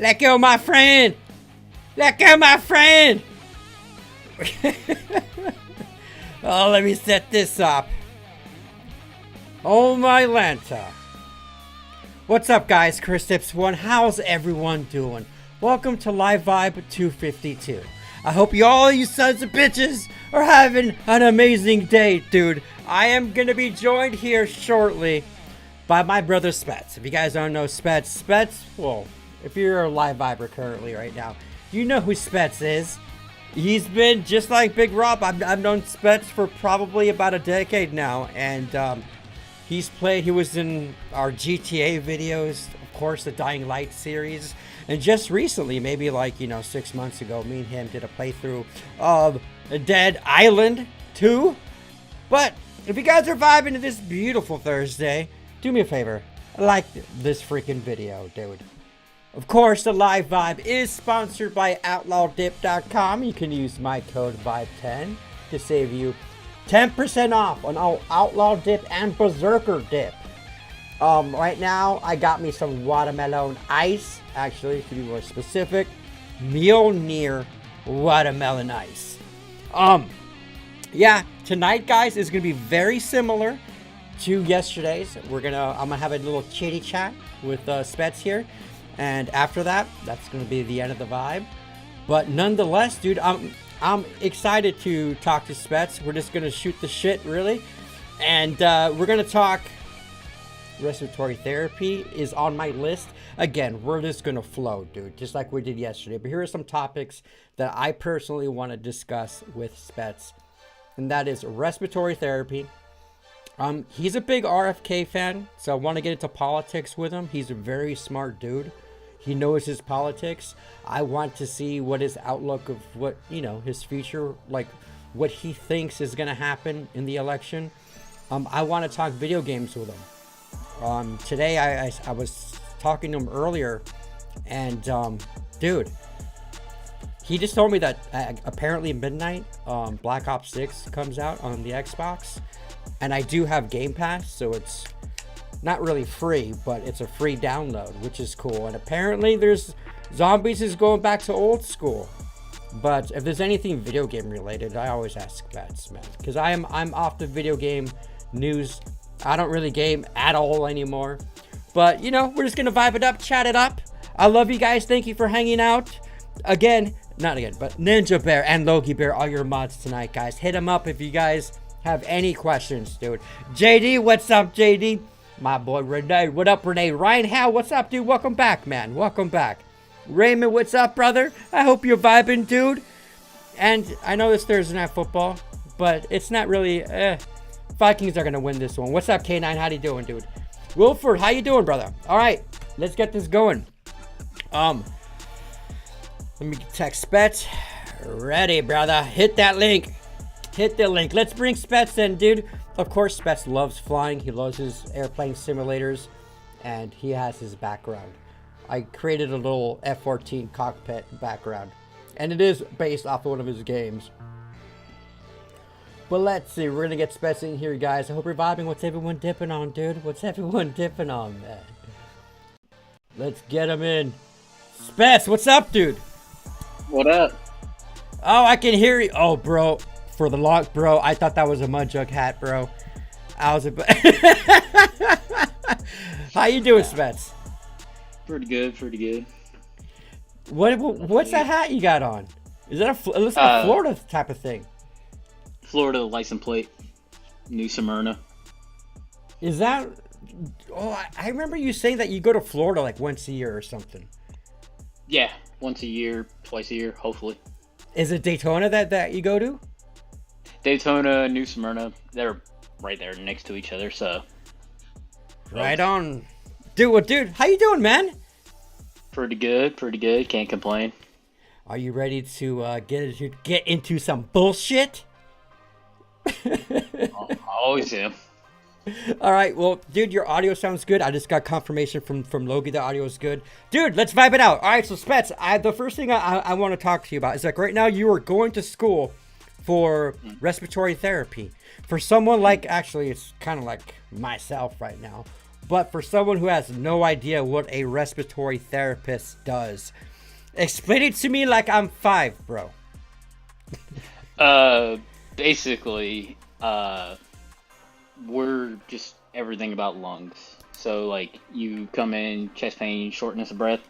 Let go, my friend. Let go, my friend. Oh, let me set this up. Oh, my Lanta. What's up, guys? Chris Tips1. How's everyone doing? Welcome to Live Vibe 252. I hope all you sons of bitches are having an amazing day, dude. I am going to be joined here shortly by my brother Spetz. If you guys don't know Spetz, well, if you're a Live Viber currently right now, you know who Spetz is. He's been just like Big Rob. I've known Spetz for probably about a decade now, and he was in our GTA videos, of course, the Dying Light series, and just recently, maybe like 6 months ago, me and him did a playthrough of Dead Island 2. But if you guys are vibing to this beautiful Thursday, do me a favor, like this freaking video, dude. Of course, the Live Vibe is sponsored by OutlawDip.com. You can use my code VIBE10 to save you 10% off on all Outlaw Dip and Berserker Dip. Right now, I got me some watermelon ice. Actually, to be more specific, Mjolnir watermelon ice. Yeah, tonight, guys, is gonna be very similar to yesterday's. I'm gonna have a little chitty chat with Spetz here. And after that, that's going to be the end of the vibe. But nonetheless, dude, I'm excited to talk to Spetz. We're just going to shoot the shit, really. And we're going to talk respiratory therapy is on my list. Again, we're just going to flow, dude, just like we did yesterday. But here are some topics that I personally want to discuss with Spetz. And that is respiratory therapy. He's a big RFK fan, so I want to get into politics with him. He's a very smart dude. He knows his politics. I want to see what his outlook of what, his future, like what he thinks is going to happen in the election. I want to talk video games with him. Today, I was talking to him earlier, and dude, he just told me that apparently midnight, Black Ops 6 comes out on the Xbox. And I do have Game Pass, so it's not really free, but it's a free download, which is cool. And apparently there's zombies is going back to old school. But if there's anything video game related, I always ask Spetz, man. Because I'm off the video game news. I don't really game at all anymore. But, we're just going to vibe it up, chat it up. I love you guys. Thank you for hanging out. Not again, but Ninja Bear and Logie Bear are your mods tonight, guys. Hit them up if you guys have any questions, dude. JD, what's up, JD? My boy Renee, what up, Renee? Ryan Howe, what's up, dude? Welcome back, man. Welcome back. Raymond, what's up, brother? I hope you're vibing, dude. And I know it's Thursday Night Football, but it's not really. Vikings are gonna win this one. What's up, K9? How you doing, dude? Wilford, how you doing, brother? All right, let's get this going. Let me text Spetz. Ready, brother? Hit that link. Hit the link. Let's bring Spetz in, dude. Of course, Spetz loves flying. He loves his airplane simulators, and he has his background. I created a little F-14 cockpit background, and it is based off of one of his games. But let's see. We're gonna get Spetz in here, guys. I hope you're vibing. What's everyone dipping on, dude? What's everyone dipping on, man? Let's get him in. Spetz, what's up, dude? What up? Oh, I can hear you. Oh, bro. For the lock, bro, I thought that was a Mudjug hat, bro. I was How you doing, Spetz? Pretty good. What's that hat you got on? Is that it looks like a Florida type of thing? Florida license plate, New Smyrna. Is that? Oh, I remember you saying that you go to Florida like once a year or something. Yeah, once a year, twice a year, hopefully. Is it Daytona that you go to? Daytona, New Smyrna, they're right there next to each other, so. Right on. Dude, how you doing, man? Pretty good, can't complain. Are you ready to get into some bullshit? I always am. All right, well, dude, your audio sounds good. I just got confirmation from Logie the audio is good. Dude, let's vibe it out. All right, so Spetz, the first thing I want to talk to you about is like right now you are going to school for respiratory therapy. For someone like, actually, it's kind of like myself right now. But for someone who has no idea what a respiratory therapist does, explain it to me like I'm 5, bro. Basically, we're just everything about lungs. So like you come in chest pain, shortness of breath.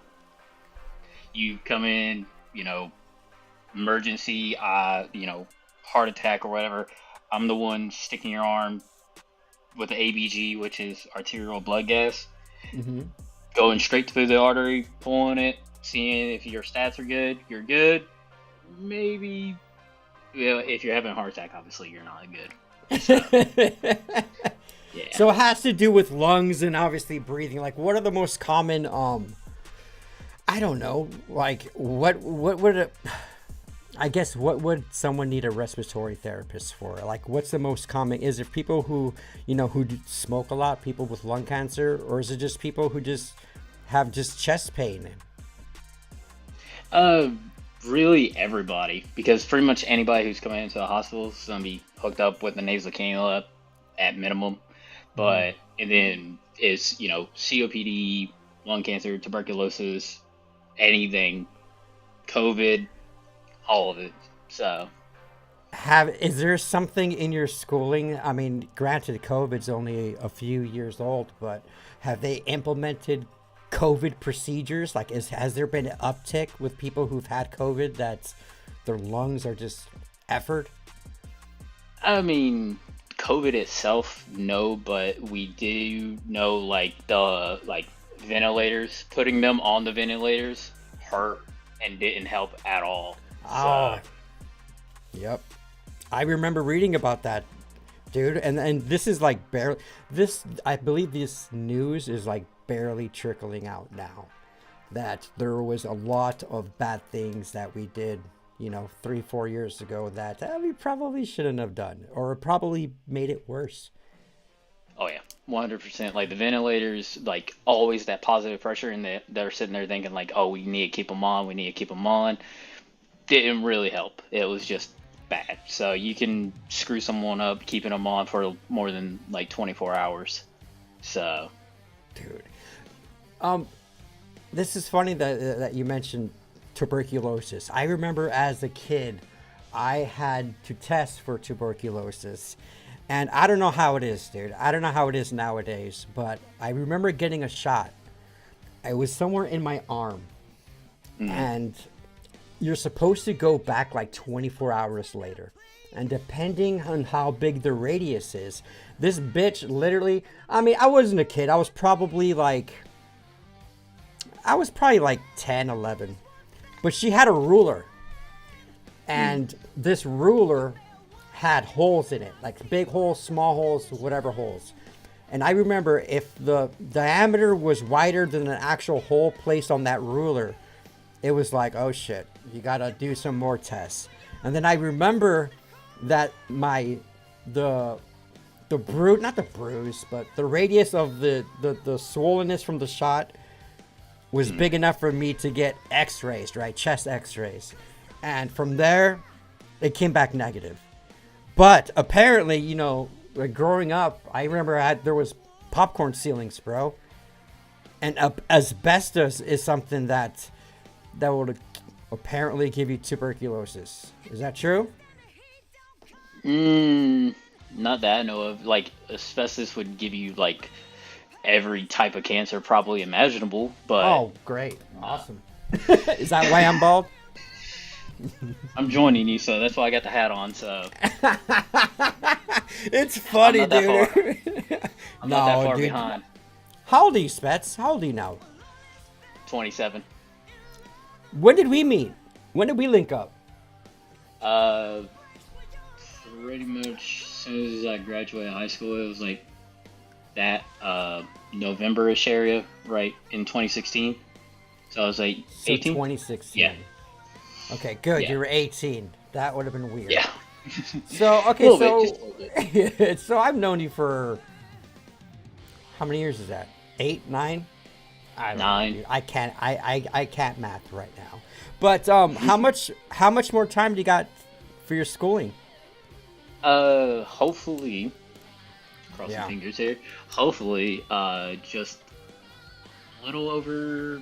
You come in, emergency, heart attack or whatever. I'm the one sticking your arm with the ABG, which is arterial blood gas, going straight through the artery, pulling it, seeing if your stats are good. You're good. Maybe, if you're having a heart attack, obviously you're not good. So, yeah. So it has to do with lungs and obviously breathing. Like, what are the most common? I don't know. Like, what would I guess what would someone need a respiratory therapist for? Like, what's the most common? Is it people who who smoke a lot, people with lung cancer, or is it just people who just have just chest pain? Really everybody, because pretty much anybody who's coming into the hospital is gonna be hooked up with a nasal cannula at minimum. But and then it's COPD, lung cancer, tuberculosis, anything, COVID, all of it. So Is there something in your schooling? I mean, granted, COVID's only a few years old, but have they implemented COVID procedures? Like, has there been an uptick with people who've had COVID that their lungs are just effort? I mean, COVID itself, no, but we do know the ventilators, putting them on the ventilators hurt and didn't help at all. Oh, yep. I remember reading about that, dude. And this is like barely, I believe this news is like barely trickling out now. That there was a lot of bad things that we did, 3-4 years ago that we probably shouldn't have done, or probably made it worse. Oh yeah, 100%. Like the ventilators, like always that positive pressure, and they're sitting there thinking like, oh, we need to keep them on. We need to keep them on. Didn't really help. It was just bad. So you can screw someone up keeping them on for more than like 24 hours. So, dude, this is funny that you mentioned tuberculosis. I remember as a kid, I had to test for tuberculosis. And I don't know how it is, dude. I don't know how it is nowadays, but I remember getting a shot. It was somewhere in my arm. And you're supposed to go back like 24 hours later. And depending on how big the radius is, this bitch literally, I mean, I wasn't a kid. I was probably like 10, 11. But she had a ruler. And this ruler had holes in it, like big holes, small holes, whatever holes. And I remember if the diameter was wider than an actual hole placed on that ruler, it was like, oh shit, you gotta do some more tests. And then I remember that the radius of the swollenness from the shot was big enough for me to get x-rays, right? Chest x-rays. And from there, it came back negative. But apparently, like growing up, I remember there was popcorn ceilings, bro. And asbestos is something that would apparently give you tuberculosis. Is that true? Not that I know of. Like, asbestos would give you, like, every type of cancer probably imaginable, but... Oh, great. Awesome. Is that why I'm bald? I'm joining you, so that's why I got the hat on, so... It's funny, dude. I'm not that far behind. How old are you, Spetz? How old are you now? 27. When did we meet? When did we link up? Pretty much as soon as I graduated high school. It was like that November-ish area, right, in 2016. So I was like 18? 2016. Yeah. Okay, good. Yeah. You were 18. That would have been weird. Yeah. So, okay, just a little bit. So I've known you for, how many years is that? 8, 9? I don't 9. know. I can't math right now. But how much more time do you got for your schooling? Hopefully, crossing Yeah. fingers here. Hopefully, just a little over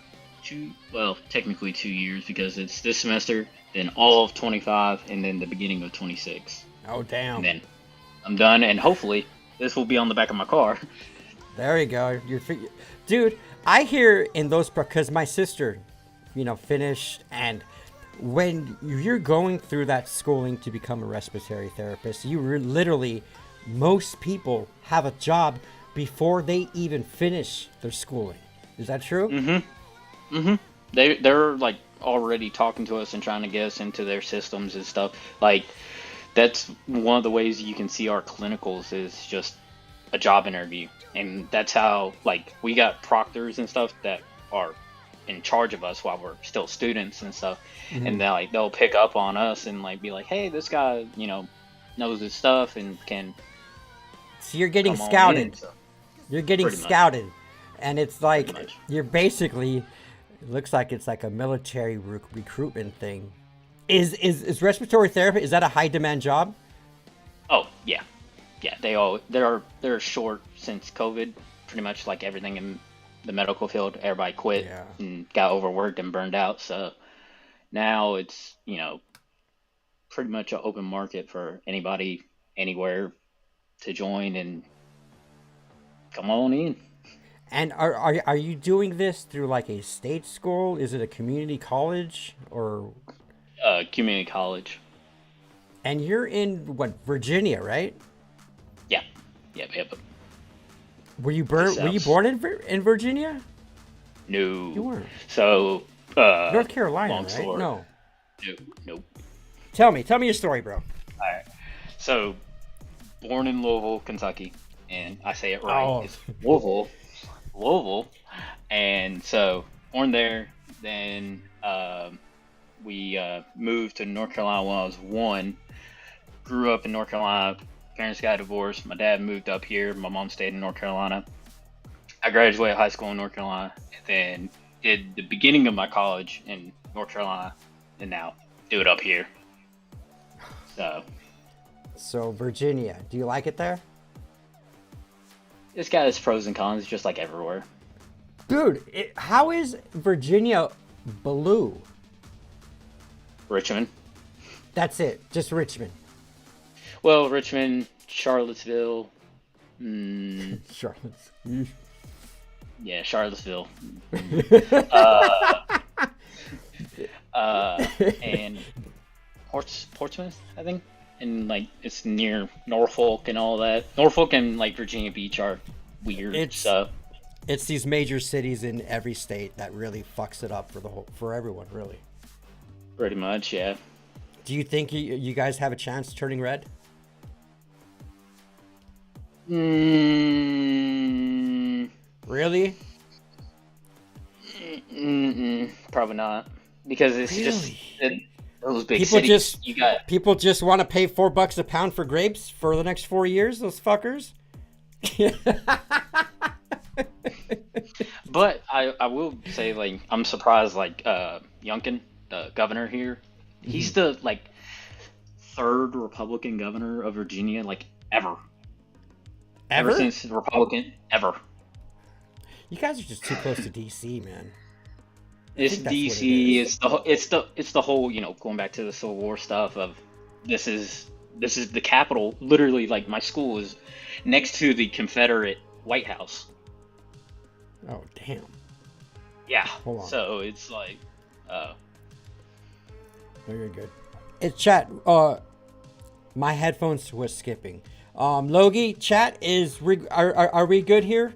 technically 2 years because it's this semester, then all of 25, and then the beginning of 26. Oh, damn. And then I'm done, and hopefully this will be on the back of my car. There you go. Dude, I hear in those, because my sister, finished, and when you're going through that schooling to become a respiratory therapist, literally, most people have a job before they even finish their schooling. Is that true? They're like already talking to us and trying to get us into their systems and stuff. Like that's one of the ways you can see our clinicals is just a job interview, and that's how like we got proctors and stuff that are in charge of us while we're still students and stuff, and they'll pick up on us and like be like, hey, this guy knows his stuff and can. So you're getting come on scouted. in, so. You're getting Pretty much. scouted, and it's like Pretty much. you're basically. It looks like it's like a military recruitment thing. Is respiratory therapy? Is that a high demand job? Oh yeah. They're short since COVID. Pretty much like everything in the medical field, everybody quit and got overworked and burned out. So now it's pretty much an open market for anybody anywhere to join and come on in. And are you doing this through like a state school? Is it a community college or? Community college. And you're in what, Virginia, right? Yeah. Yep. Were you born in Virginia? No. You weren't. So North Carolina, long right? story. No. Nope. Tell me your story, bro. All right. So born in Louisville, Kentucky, and I say it right. Oh. It's Louisville, and so born there. Then we moved to North Carolina when I was 1. Grew up in North Carolina. Parents got divorced. My dad moved up here. My mom stayed in North Carolina. I graduated high school in North Carolina, and then did the beginning of my college in North Carolina, and now do it up here. So Virginia, do you like it there? It's got its pros and cons, just like everywhere. Dude, how is Virginia blue? Richmond. That's it, just Richmond. Well, Richmond, Charlottesville. Charlotte. Yeah, Charlottesville. And Portsmouth, I think. And like it's near Norfolk and all that. Norfolk and like Virginia Beach are weird. It's these major cities in every state that really fucks it up for everyone, really. Pretty much, yeah. Do you think you guys have a chance turning red? Really? Probably not, because it's Really? just those big cities. People just want to pay $4 a pound for grapes for the next 4 years. Those fuckers. But I will say, like, I'm surprised, like, Youngkin, the governor here, he's the, like, 3rd Republican governor of Virginia, like, ever. Ever since the Republican, ever. You guys are just too close to DC, man. It's DC. It's the whole, going back to the Civil War stuff of this is the capital. Literally, like, my school is next to the Confederate White House. Oh, damn. Yeah. Hold on. So it's like, No, you're good. It's chat. My headphones was skipping. Logie, chat is. Are we good here?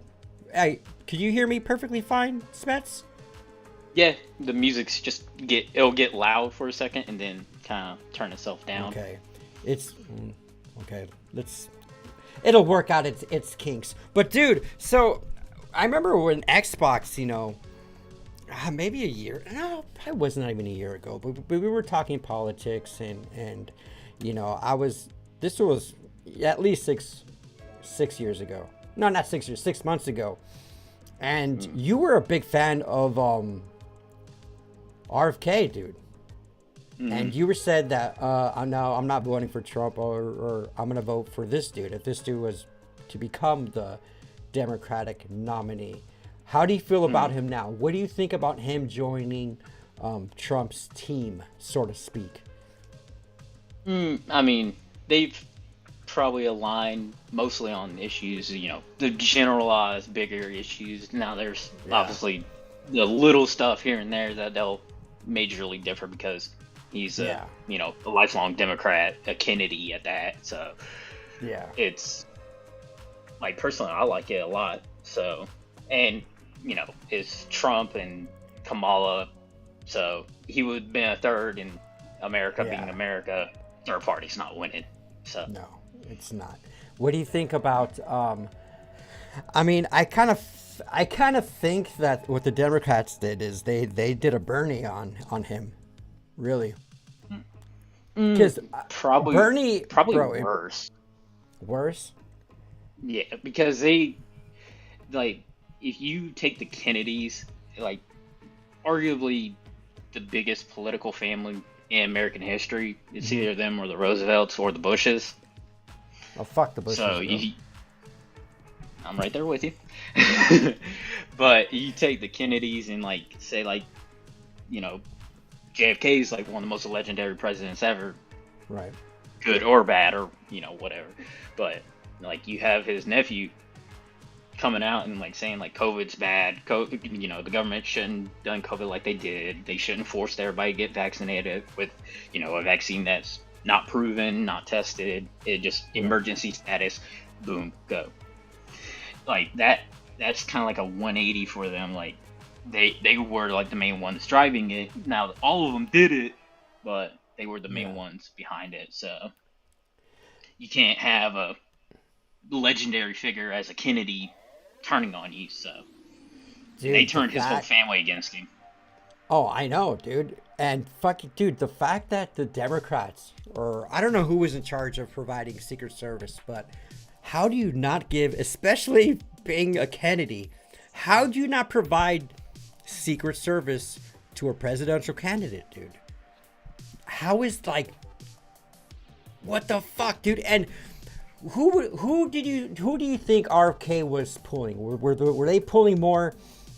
Hey, can you hear me perfectly fine, Spetz? yeah, the music's just it'll get loud for a second and then kind of turn itself down. Okay. Okay. It'll work out its kinks. But dude, so I remember when Xbox, maybe a year. No, it wasn't even a year ago. But we were talking politics and this was at least six years ago. No, not 6 years. 6 months ago. And you were a big fan of RFK, dude. And you were said that no, I'm not voting for Trump or I'm gonna vote for this dude if this dude was to become the Democratic nominee. How do you feel about him now? What do you think about him joining Trump's team, so to speak? I mean, they've probably aligned mostly on issues, the generalized bigger issues. Now there's obviously the little stuff here and there that they'll majorly differ because he's a lifelong Democrat, a Kennedy at that. So it's like, personally, I like it a lot. So, and it's Trump and Kamala, so he would have been a third in America being America. Third party's not winning. So no, it's not. What do you think about? I mean, I kind of think that what the Democrats did is they did a Bernie on him, really. Because probably bro, worse. Worse. Yeah, because they, like, if you take the Kennedys, like, arguably the biggest political family in American history, it's either them or the Roosevelts or the Bushes. Oh, fuck the Bushes. So I'm right there with you. But you take the Kennedys and, like, say, like, JFK is like one of the most legendary presidents ever. Right. Good or bad or, whatever. But, like, you have his nephew coming out and, like, saying, like, COVID's bad. The government shouldn't have done COVID like they did. They shouldn't force everybody to get vaccinated with, a vaccine that's not proven, not tested. It just emergency status. Boom, go. Like, that's kind of like a 180 for them. Like, they were, like, the main ones driving it. Now, all of them did it, but they were the main ones behind it. So you can't have a legendary figure as a Kennedy turning on you. So dude, they turned his whole family against him. Oh, I know, dude. And fucking, dude, the fact that the Democrats, or I don't know who was in charge of providing Secret Service, but how do you not give, especially being a Kennedy, how do you not provide Secret Service to a presidential candidate, dude? How is, like, what the fuck, dude? And who do you think RFK was pulling? Were they pulling more?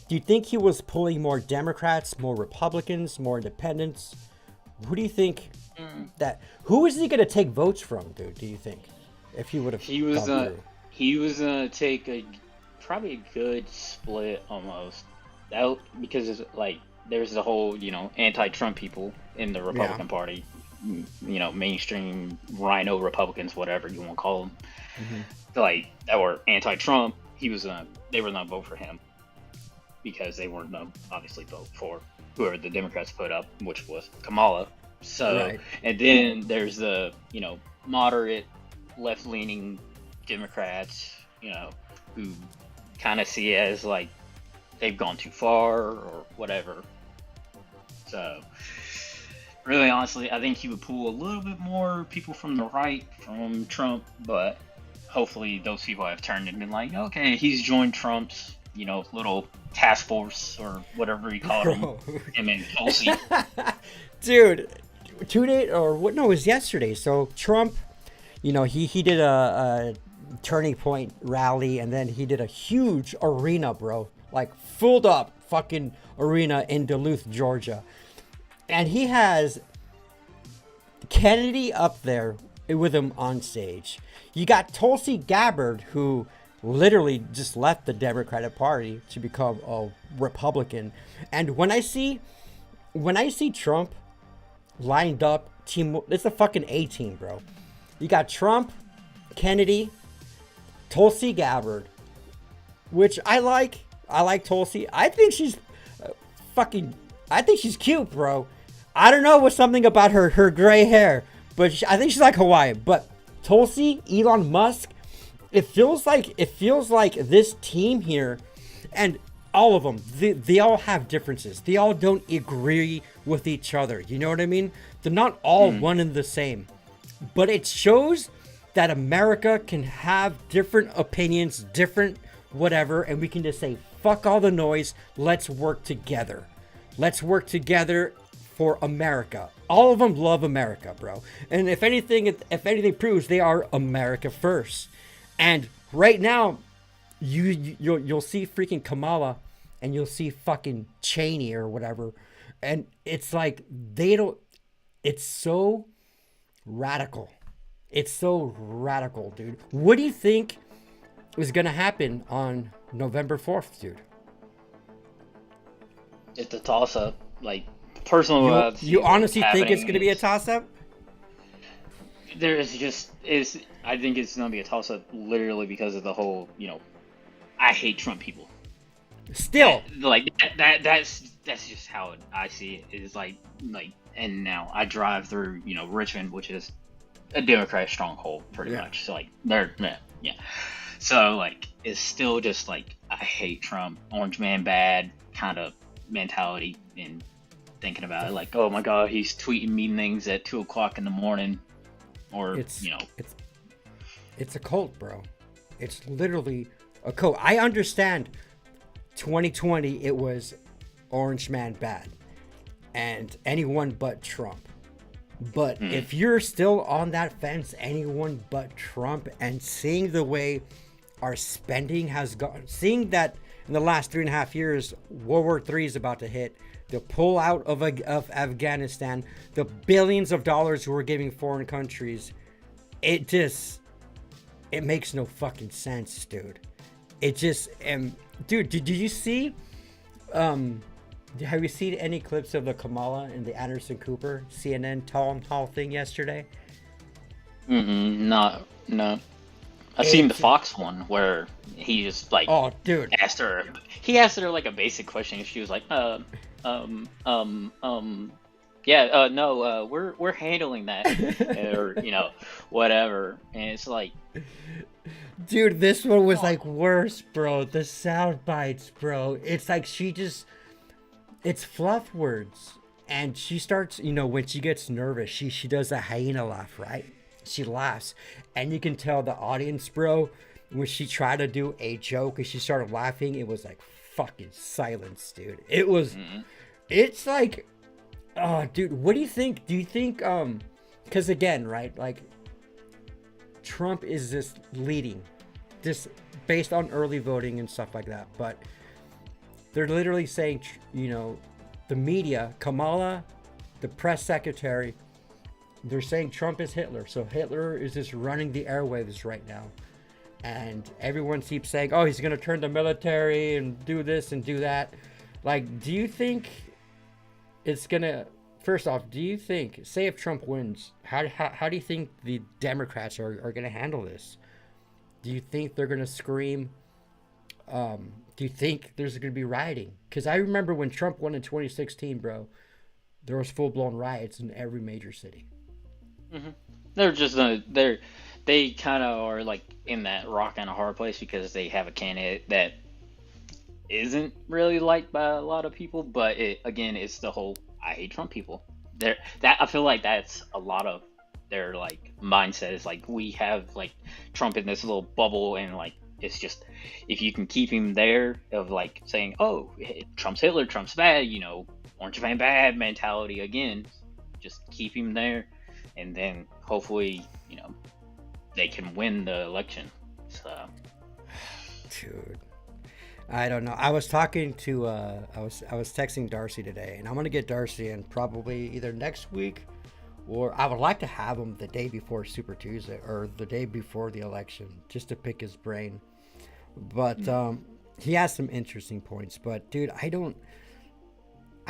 Do you think he was pulling more Democrats, more Republicans, more independents? Who do you think who is he going to take votes from, dude? Do you think, if he would have? He was gonna take probably a good split almost. That, because it's like there's the whole anti-Trump people in the Republican Party. Mainstream rhino Republicans, whatever you want to call them, like, that were anti-Trump. They were not vote for him because they weren't obviously vote for whoever the Democrats put up, which was Kamala. So, and then there's the moderate left-leaning Democrats, who kind of see it as like they've gone too far or whatever. So, really, honestly, I think he would pull a little bit more people from the right from Trump, but hopefully those people have turned and been like, okay, he's joined Trump's, little task force or whatever he called him in Tulsi. Dude, 2 days or what? No, it was yesterday. So Trump, he did a Turning Point rally, and then he did a huge arena, bro, like filled up fucking arena in Duluth, Georgia. And he has Kennedy up there with him on stage. You got Tulsi Gabbard, who literally just left the Democratic Party to become a Republican. And when I see Trump lined up, it's a fucking A team, bro. You got Trump, Kennedy, Tulsi Gabbard, which I like. I like Tulsi. I think she's cute, bro. I don't know what's something about her gray hair, but I think she's like Hawaiian. But Tulsi, Elon Musk, it feels like this team here, and all of them, they all have differences. They all don't agree with each other. You know what I mean? They're not all one and the same. But it shows that America can have different opinions, different whatever, and we can just say, fuck all the noise. Let's work together. Let's work together for America. All of them love America, bro. And if anything proves, they are America first. And right now, you'll see freaking Kamala, and you'll see fucking Cheney or whatever, and it's like they don't. It's so radical. It's so radical, dude. What do you think is gonna happen on November 4th, dude? It's a toss-up. Like, personally, you honestly think it's gonna be a toss-up? I think it's gonna be a toss-up literally because of the whole, I hate Trump people. Still, that's just how I see it. It's like, and now I drive through, Richmond, which is a Democrat stronghold, pretty much. So like, yeah. So like, it's still just like, I hate Trump, orange man bad kind of mentality, and thinking about it, like, oh my god, he's tweeting me things at 2:00 in the morning, or it's a cult, bro. It's literally a cult. I understand 2020 it was orange man bad and anyone but Trump. But if you're still on that fence, anyone but Trump, and seeing the way our spending has gone, seeing that in the last 3.5 years, World War III is about to hit, the pull out of Afghanistan, the billions of dollars we're giving foreign countries, it makes no fucking sense, dude. It just, dude, did you see, have you seen any clips of the Kamala and the Anderson Cooper CNN town hall thing yesterday? No. I've seen the Fox one where he just like, oh, dude, asked her like a basic question, and she was like, we're handling that, or whatever, and it's like, dude, this one was like worse, bro. The sound bites, bro. It's like it's fluff words, and she starts, when she gets nervous, she does a hyena laugh, right? She laughs, and you can tell the audience, bro, when she tried to do a joke and she started laughing, it was like fucking silence, dude. It was, it's like, oh, dude, what do you think? Do you think, because again, right, like, Trump is just leading, just based on early voting and stuff like that, but they're literally saying, the media, Kamala, the press secretary, they're saying Trump is Hitler. So Hitler is just running the airwaves right now. And everyone keeps saying, oh, he's going to turn the military and do this and do that. Like, do you think it's going to... First off, do you think, say if Trump wins, how do you think the Democrats are going to handle this? Do you think they're going to scream? Do you think there's going to be rioting? Because I remember when Trump won in 2016, bro, there was full-blown riots in every major city. They're just they kind of are like in that rock and a hard place because they have a candidate that isn't really liked by a lot of people, but it's the whole I hate Trump people. I feel like that's a lot of their like mindset, is like, we have like Trump in this little bubble, and like, it's just, if you can keep him there, of like saying, oh, Trump's Hitler, Trump's bad, orange man bad mentality again, just keep him there. And then hopefully, they can win the election. So, dude, I don't know. I was talking to I was texting Darcy today, and I'm gonna get Darcy in probably either next week, or I would like to have him the day before Super Tuesday or the day before the election, just to pick his brain. But he has some interesting points. But dude, I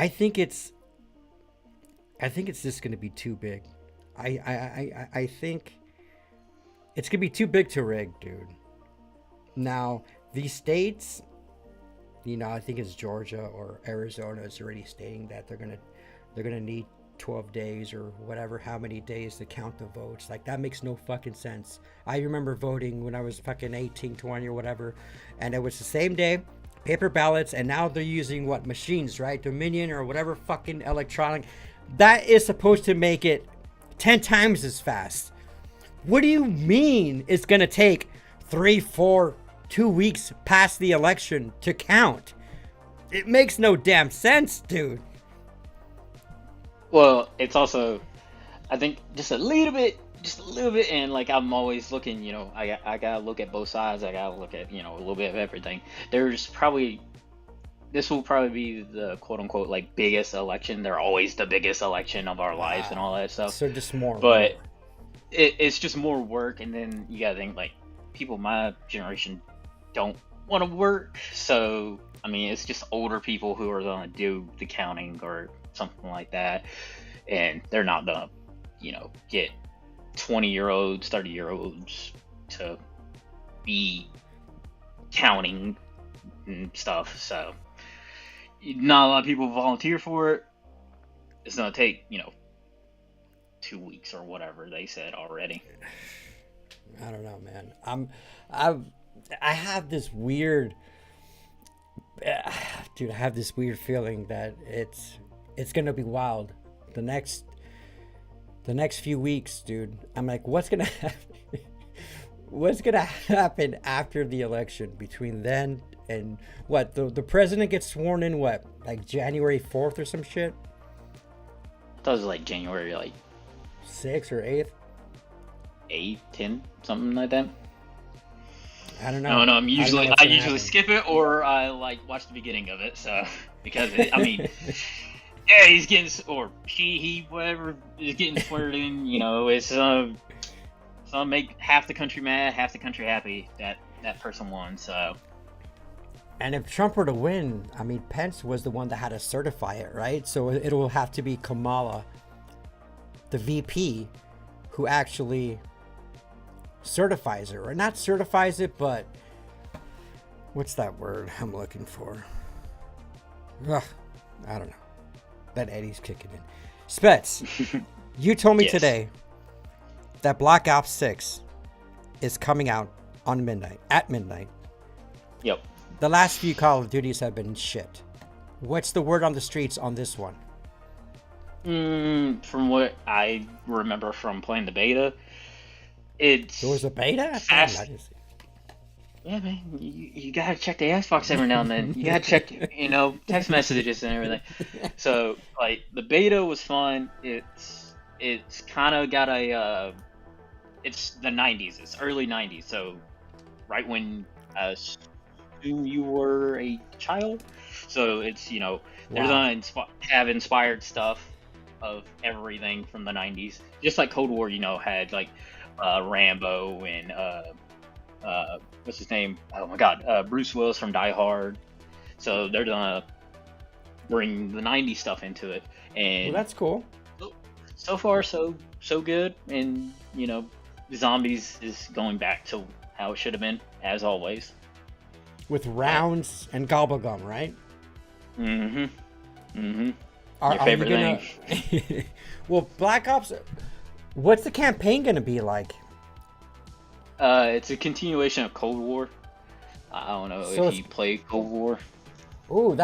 think it's just gonna be too big. I think it's gonna be too big to rig, dude. Now, these states, I think it's Georgia or Arizona is already stating that they're gonna need 12 days or whatever, how many days to count the votes. Like, that makes no fucking sense. I remember voting when I was fucking 18, 20 or whatever, and it was the same day, paper ballots, and now they're using machines, right? Dominion or whatever fucking electronic. That is supposed to make it 10 times as fast. What do you mean it's gonna take 3, 4, 2 weeks past the election to count? It makes no damn sense, dude. Well, it's also, I think, just a little bit just a little bit, and like I'm always looking, I gotta look at both sides. I gotta look at a little bit of everything. There's probably this will probably be the quote unquote like biggest election. They're always the biggest election of our lives and all that stuff. So just more. But it's just more work, and then you gotta think like people my generation don't want to work. So I mean, it's just older people who are gonna do the counting or something like that, and they're not gonna get 20-year-olds, 30-year-olds to be counting and stuff. So not a lot of people volunteer for it. It's gonna take 2 weeks or whatever they said already. I don't know, man. I have this weird, dude. I have this weird feeling that it's gonna be wild. The next few weeks, dude. I'm like, what's gonna happen? What's gonna happen after the election between then and what? The president gets sworn in what, like January 4th or some shit? I thought it was like January 6th or 8th. 8, 10, something like that. I don't know. No, I usually skip it, or I like watch the beginning of it. So because I mean, yeah, he's getting, or he whatever is getting sweared in. It's gonna make half the country mad, half the country happy that person won. So. And if Trump were to win, I mean, Pence was the one that had to certify it, right? So it'll have to be Kamala, the VP, who actually certifies it, or not certifies it, but what's that word I'm looking for? Ugh, I don't know. That Eddie's kicking in. Spetz, you told me today that Black Ops 6 is coming out at midnight. Yep. The last few Call of Duties have been shit. What's the word on the streets on this one? From what I remember from playing the beta, There was a beta? Yeah, man, you gotta check the Xbox every now and then. You gotta check, text messages and everything. So, like, the beta was fun. It's kind of got it's the 90s. It's early 90s. So, right when you were a child. So it's they're gonna have inspired stuff of everything from the 90s, just like Cold War had like Rambo and what's his name, oh my god, Bruce Willis from Die Hard. So they're gonna bring the 90s stuff into it, and well, that's cool. So far so good. And zombies is going back to how it should have been, as always. With rounds and gobblegum, right? Your Are favorite you thing. Well, Black Ops, what's the campaign going to be like? It's a continuation of Cold War. I don't know if you play Cold War. Ooh,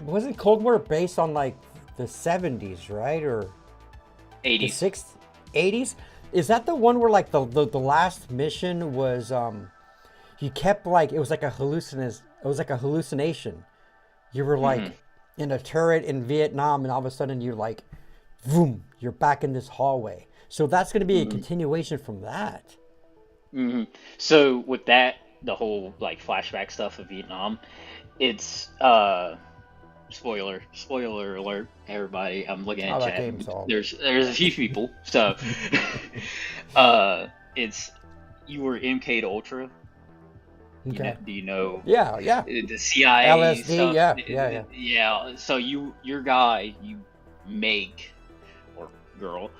wasn't Cold War based on like the 70s, right? Or 80s. The 80s? Is that the one where like the last mission was you kept like it was like a hallucination. You were like in a turret in Vietnam, and all of a sudden you're like, boom, you're back in this hallway. So that's going to be a continuation from that. So with that, the whole like flashback stuff of Vietnam, it's spoiler alert, everybody. I'm looking at chat. There's a few people. So it's you were MK Ultra. Okay. Do you know? Yeah. The CIA LSD, stuff. Yeah. So your guy, you Meg or girl,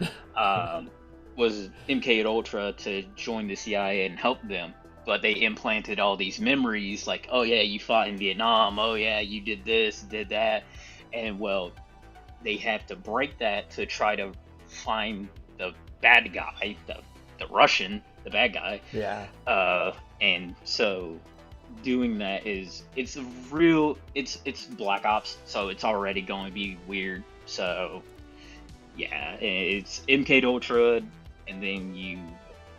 was MK Ultra to join the CIA and help them. But they implanted all these memories, like, oh yeah, you fought in Vietnam. Oh yeah, you did this, did that, and well, they have to break that to try to find the bad guy, the Russian, the bad guy. Yeah. And so doing that it's Black Ops, so it's already going to be weird. So yeah, it's MK Ultra, and then you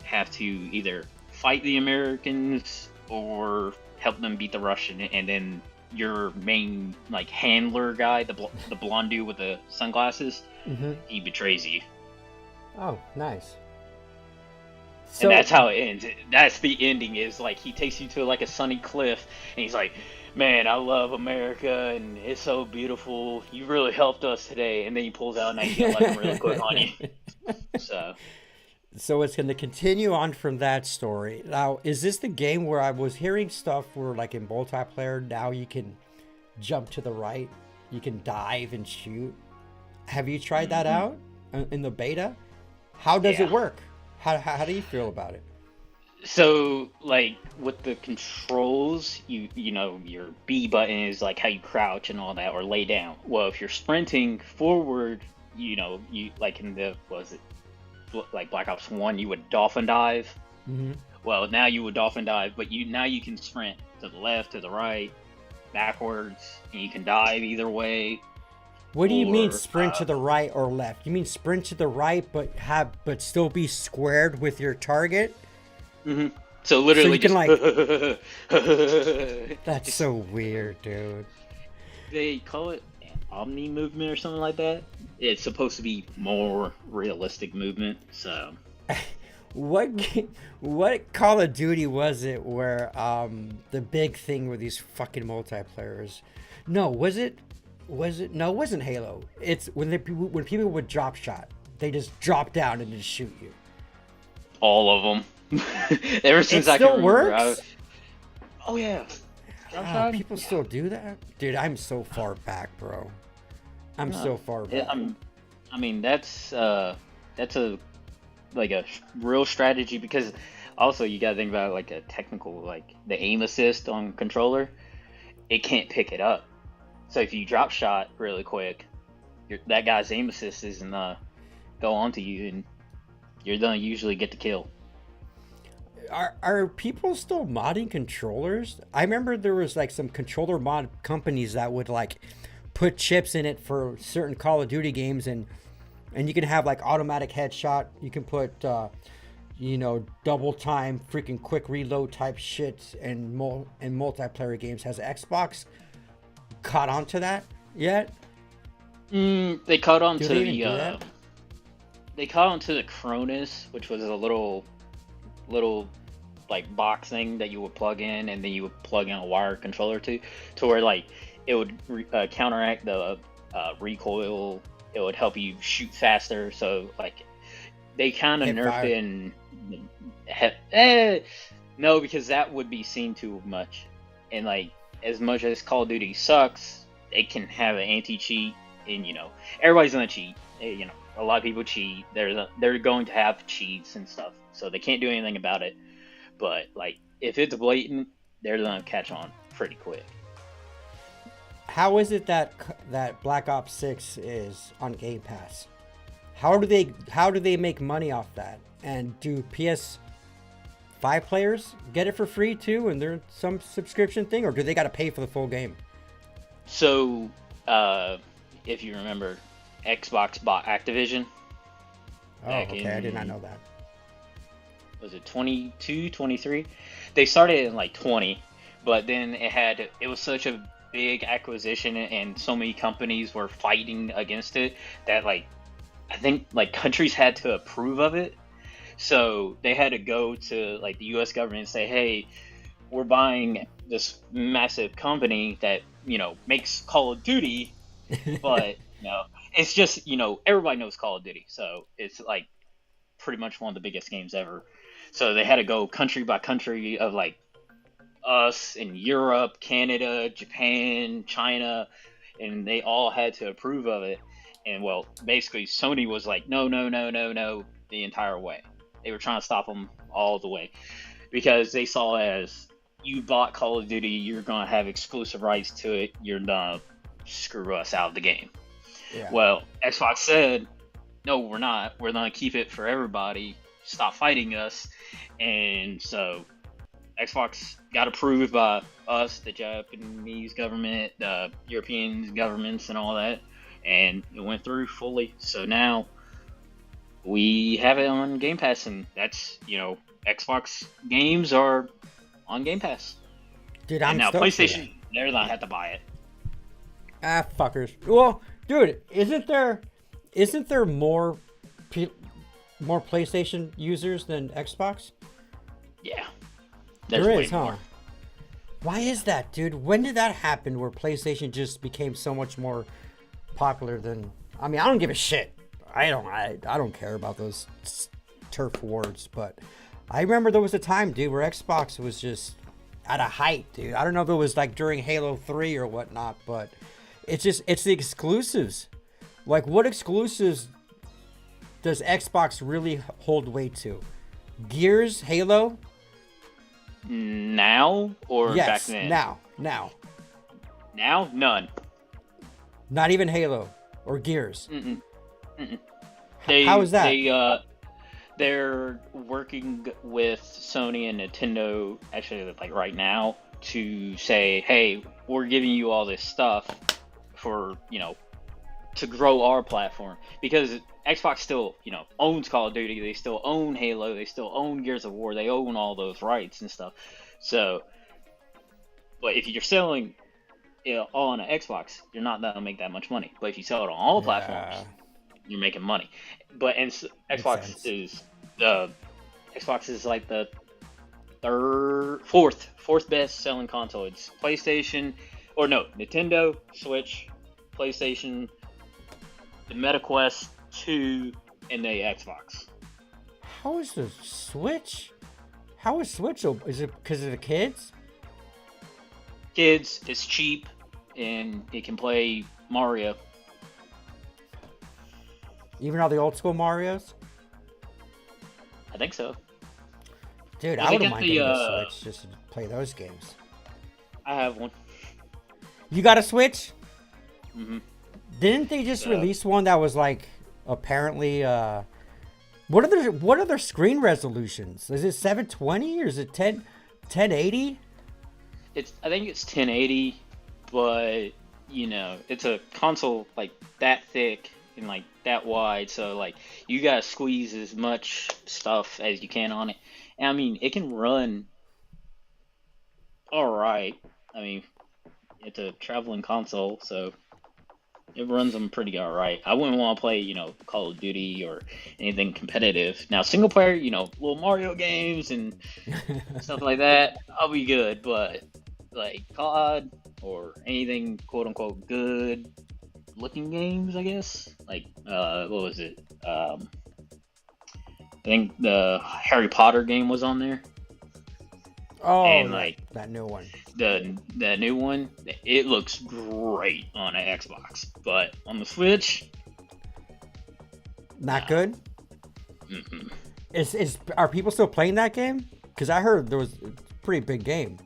have to either fight the Americans or help them beat the Russian, and then your main like handler guy, the blonde dude with the sunglasses, he betrays you. Oh, nice. And So that's how it ends. That's the ending. Is like he takes you to like a sunny cliff, and he's like, "Man, I love America, and it's so beautiful. You really helped us today." And then he pulls out a 1911 really quick on you. So so it's going to continue on from that story. Now, is this the game where I was hearing stuff where, like in multiplayer, now you can jump to the right, you can dive and shoot? Have you tried that out in the beta? How does it yeah. work? How do you feel about it? So like with the controls, you know your B button is like how you crouch and all that, or lay down. Well, if you're sprinting forward, you know you like in the was it like Black Ops 1, you would dolphin dive. Hmm. Well, now you would dolphin dive, but you can sprint to the left, to the right, backwards, and you can dive either way. What do you mean Or sprint to the right or left? You mean sprint to the right, but still be squared with your target? so So literally you can just like. That's just so weird, dude. they call it omni movement or something like that. It's supposed to be more realistic movement. So What Call of Duty was it where the big thing were these fucking multiplayers? No, was it no, it wasn't Halo. It's when people would drop shot. They just drop down and just shoot you. all of them, ever It since I can still remember. works? Oh yeah, drop Ah, shot. people Yeah. still do that? Dude, I'm so far back, bro. I'm so far Yeah, back. I mean that's a like a real strategy because also you gotta think about like a technical like the aim assist on controller. It can't pick it up. So if you drop shot really quick, that guy's aim assist isn't go onto you, and you're gonna usually get the kill. Are people still modding controllers? I remember there was like some controller mod companies that would like put chips in it for certain Call of Duty games, and you can have like automatic headshot. You can put double time freaking quick reload type shit and multiplayer games. Has Xbox caught on to that yet? They caught on Do to they even the do that? they caught on to the Cronus, which was a little like box thing that you would plug in, and then you would plug in a wired controller to where like it would counteract the recoil. It would help you shoot faster. So like they kind of Hip nerfed fire. it and no, because that would be seen too much. And like as much as Call of Duty sucks, it can have an anti cheat, and everybody's gonna cheat. A lot of people cheat. They're going to have cheats and stuff, so they can't do anything about it. But like if it's blatant, they're gonna catch on pretty quick. How is it that Black Ops 6 is on Game Pass? How do they make money off that? And do PS5 players get it for free too, and there's some subscription thing, or do they got to pay for the full game? So if you remember, Xbox bought Activision Oh, back okay, I did not in, know that. was it 22, 23? They started in like 20, but then it was such a big acquisition, and so many companies were fighting against it that like I think like countries had to approve of it. So they had to go to like the US government and say, "Hey, we're buying this massive company that, makes Call of Duty, but, it's just, everybody knows Call of Duty. So it's like pretty much one of the biggest games ever." So they had to go country by country of like us in Europe, Canada, Japan, China, and they all had to approve of it. And well, basically Sony was like, no, no, no, no, no, the entire way. They were trying to stop them all the way because they saw it as you bought Call of Duty, you're gonna have exclusive rights to it. You're gonna screw us out of the game. Yeah. Well, Xbox said, no, we're not. We're gonna keep it for everybody. Stop fighting us. And so Xbox got approved by us, the Japanese government, the European governments, and all that, and it went through fully. So now we have it on Game Pass, and that's Xbox games are on Game Pass, Dude, and I'm now stoked for that. PlayStation they're not have to buy it. Ah, fuckers. Well, dude, isn't there more more PlayStation users than Xbox? Yeah. There is, huh? Why is that, dude? When did that happen where PlayStation just became so much more popular than... I mean, I don't give a shit. I don't care about those turf wars, but I remember there was a time, dude, where Xbox was just at a height, dude. I don't know if it was like during Halo 3 or whatnot, but it's the exclusives. Like, what exclusives does Xbox really hold weight to? Gears, Halo? Now or yes, back then? Now. Now? None. Not even Halo or Gears? Mm-mm. How is that? They're working with Sony and Nintendo, actually, like right now, to say, hey, we're giving you all this stuff for, to grow our platform. Because Xbox still, owns Call of Duty, they still own Halo, they still own Gears of War, they own all those rights and stuff. So, but if you're selling all on an Xbox, you're not gonna make that much money. But if you sell it on all platforms, you're making money. But Xbox is like the fourth best selling console. It's PlayStation, or no, Nintendo, Switch, PlayStation, the MetaQuest 2, and the Xbox. How is the Switch? How is Switch? Is it because of the kids? Kids, it's cheap, and it can play Mario. Even all the old school Marios? I think so. Dude, I wouldn't mind getting a Switch just to play those games. I have one. You got a Switch? Mm-hmm. Didn't they just release one that was like apparently what are their screen resolutions? Is it 720 or is it 1080? I think it's 1080, but it's a console like that thick and like that wide, so like you gotta squeeze as much stuff as you can on it. And I mean, it can run all right. I mean, it's a traveling console, so it runs them pretty all right. I wouldn't want to play, Call of Duty or anything competitive. Now, single player, little Mario games and stuff like that, I'll be good. But like COD or anything quote unquote good looking games, I guess. Like what was it? I think the Harry Potter game was on there. Oh, and like that new one. The new one, it looks great on an Xbox, but on the Switch, not good. Mm-mm. Are people still playing that game? Because I heard there was a pretty big game.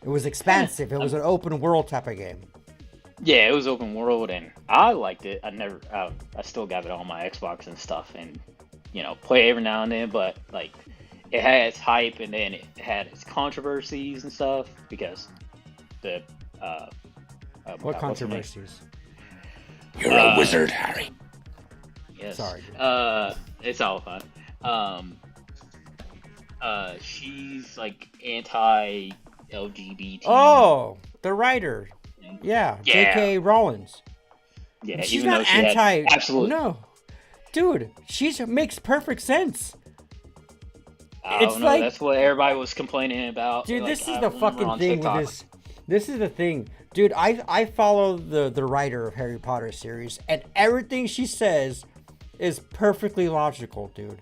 It was expansive. It was an open world type of game. Yeah, it was open world, and I liked it. I still got it on my Xbox and stuff, and play every now and then. But like, it had its hype, and then it had its controversies and stuff because the what controversies? You're a wizard, Harry. Yes. Sorry. It's all fun. She's like anti-LGBT. Oh, the writer. Yeah. J.K. Rowling. Yeah, she's even not though she anti. Absolutely. No, dude, she makes perfect sense. It's like that's what everybody was complaining about. Dude, like, this is the fucking thing TikTok. with this. This is the thing, dude. I follow the writer of Harry Potter series, and everything she says is perfectly logical, dude.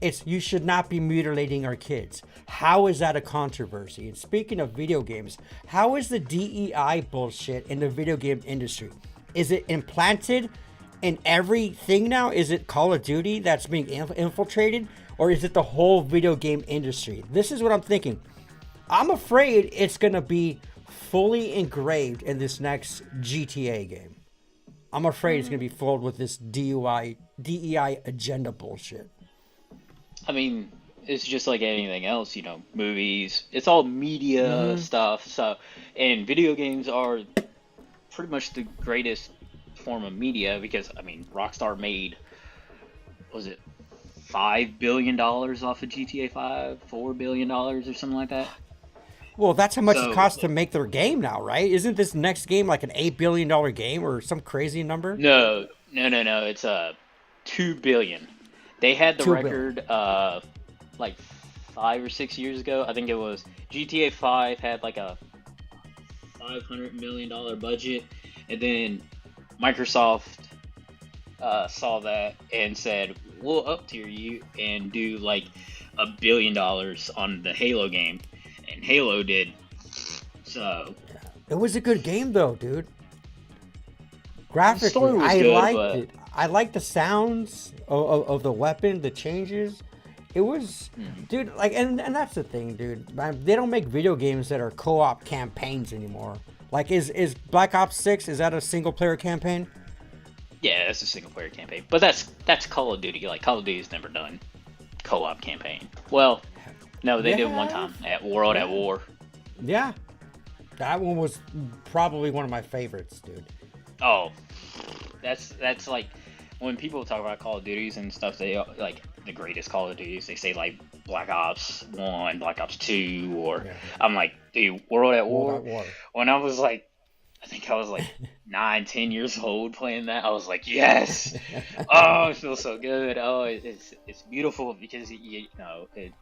It's you should not be mutilating our kids. How is that a controversy? And speaking of video games, how is the DEI bullshit in the video game industry? Is it implanted in everything now? Is it Call of Duty that's being infiltrated? Or is it the whole video game industry? This is what I'm thinking. I'm afraid it's going to be fully engraved in this next GTA game. I'm afraid it's going to be filled with this DEI agenda bullshit. I mean, it's just like anything else, movies. It's all media stuff. So, and video games are pretty much the greatest form of media because, I mean, Rockstar made, was it $5 billion off of GTA 5? $4 billion or something like that? Well, that's how much it costs to make their game now, right? Isn't this next game like an $8 billion game or some crazy number? No. It's $2 billion. They had the 2 billion. record like 5 or 6 years ago. I think it was GTA 5 had like a $500 million budget, and then Microsoft saw that and said, "We'll up tier you and do like $1 billion on the Halo game," and Halo did. So It was a good game though, dude. the story Graphically, was I good, liked but it. I liked the sounds of the weapon, the changes. It was, dude, like, and that's the thing, dude. Man, they don't make video games that are co-op campaigns anymore. Like, is Black Ops 6, is that a single player campaign? yeah, it's a single player campaign. But that's Call of Duty. Like Call of Duty's never done co-op campaign. Well, no, they did one time at World at War. Yeah. That one was probably one of my favorites, dude. Oh, that's like when people talk about Call of Duties and stuff. They like the greatest Call of Duties. They say like Black Ops 1, Black Ops 2, or Yeah. I'm like, dude, World at War. World at War. When I was like, I think I was like 9, 10 years old playing that. I was like, yes. Oh, it feels so good. Oh, it's beautiful because you know it.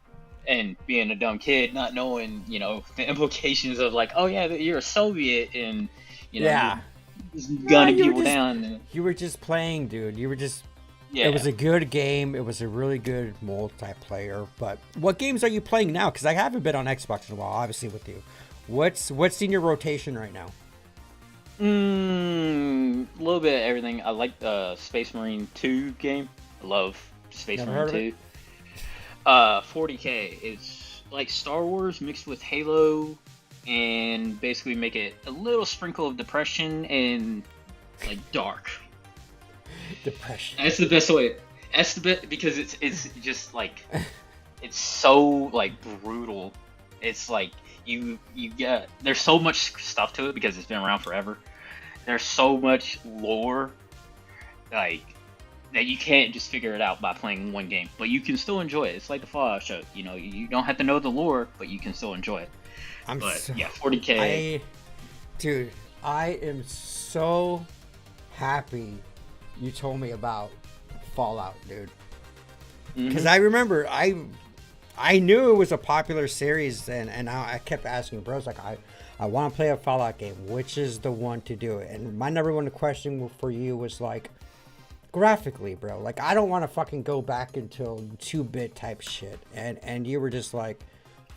And being a dumb kid, not knowing, you know, the implications of like, oh yeah, you're a Soviet, and you know, Yeah. you're just gunning you were people just- down. You were just playing, dude. You were just. Yeah. It was a good game. It was a really good multiplayer. But what games are you playing now? Because I haven't been on Xbox in a while, obviously, with you. What's in your rotation right now? A little bit of everything. I like the Space Marine 2 game. I love Space Never Marine heard of 2. it? 40K. It's like Star Wars mixed with Halo, and basically make it a little sprinkle of depression and like dark. Depression. That's the best way. That's the best because it's just like it's so like brutal. It's like you get there's so much stuff to it because it's been around forever. There's so much lore, like that you can't just figure it out by playing one game, but you can still enjoy it. It's like the Fallout show. You know, you don't have to know the lore, but you can still enjoy it. But yeah, 40K. Dude, I am so happy you told me about Fallout, dude. Because I remember I knew it was a popular series, and I kept asking bros, like, I want to play a Fallout game. Which is the one to do it? And my number one question for you was like, graphically, bro. Like, I don't want to fucking go back until 2-bit type shit. And you were just like,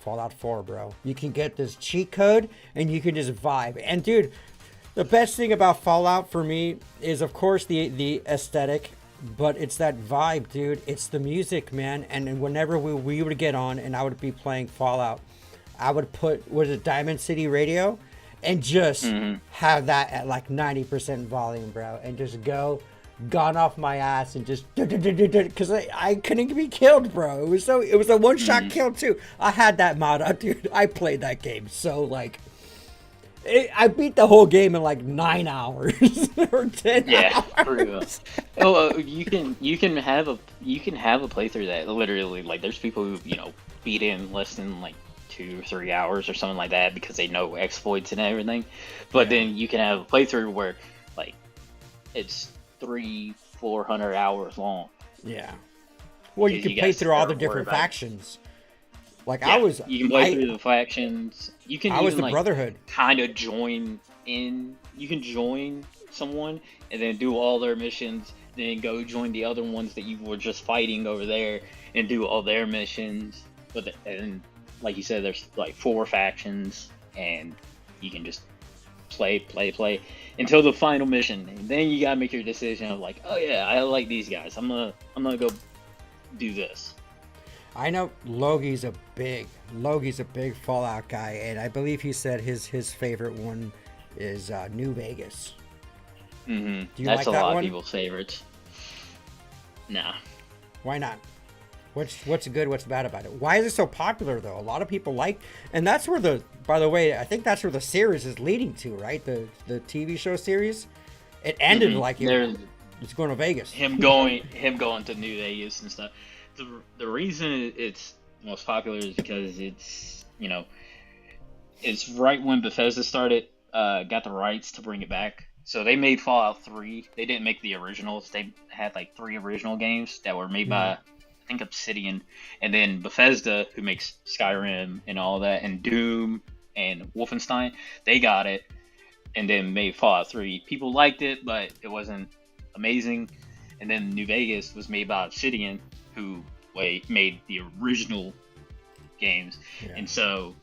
Fallout 4, bro. You can get this cheat code and you can just vibe. And dude, the best thing about Fallout for me is, of course, the aesthetic, but it's that vibe, dude. It's the music, man. And whenever we would get on and I would be playing Fallout, I would put, was it Diamond City Radio? And just have that at like 90% volume, bro. And just gone off my ass and just because I couldn't be killed, bro. It was a one-shot kill too. I had that mod up, dude. I played that game so like I beat the whole game in like 9 hours or 10 Yeah, hours. for real. Oh, you can have a playthrough that literally like there's people who beat it in less than like 2 or 3 hours or something like that because they know exploits and everything. But then you can have a playthrough where like it's 300-400 hours long. Yeah. Well, you can play through all the different factions. Like yeah, you can play through the factions. You can. I was the like, Brotherhood. Kind of join in. You can join someone and then do all their missions. Then go join the other ones that you were just fighting over there and do all their missions. And like you said, there's like 4 factions, and you can just play until the final mission. And then you gotta make your decision of like, oh yeah, I like these guys. I'm gonna go do this. I know Logie's a big Fallout guy, and I believe he said his favorite one is New Vegas. Mm-hmm. Do you That's like a that lot one? of people's favorites. Nah. Why not? What's good? What's bad about it? Why is it so popular though? A lot of people like, and that's where by the way, I think that's where the series is leading to, right? The TV show series. It ended like it's going to Vegas. Him going to New Vegas and stuff. The reason it's most popular is because it's it's right when Bethesda got the rights to bring it back. So they made Fallout 3. They didn't make the originals. They had like 3 original games that were made by, I think, Obsidian. And then Bethesda, who makes Skyrim and all that, and Doom and Wolfenstein, they got it and then made Fallout 3. People liked it, but it wasn't amazing. And then New Vegas was made by Obsidian, who made the original games. Yeah. And so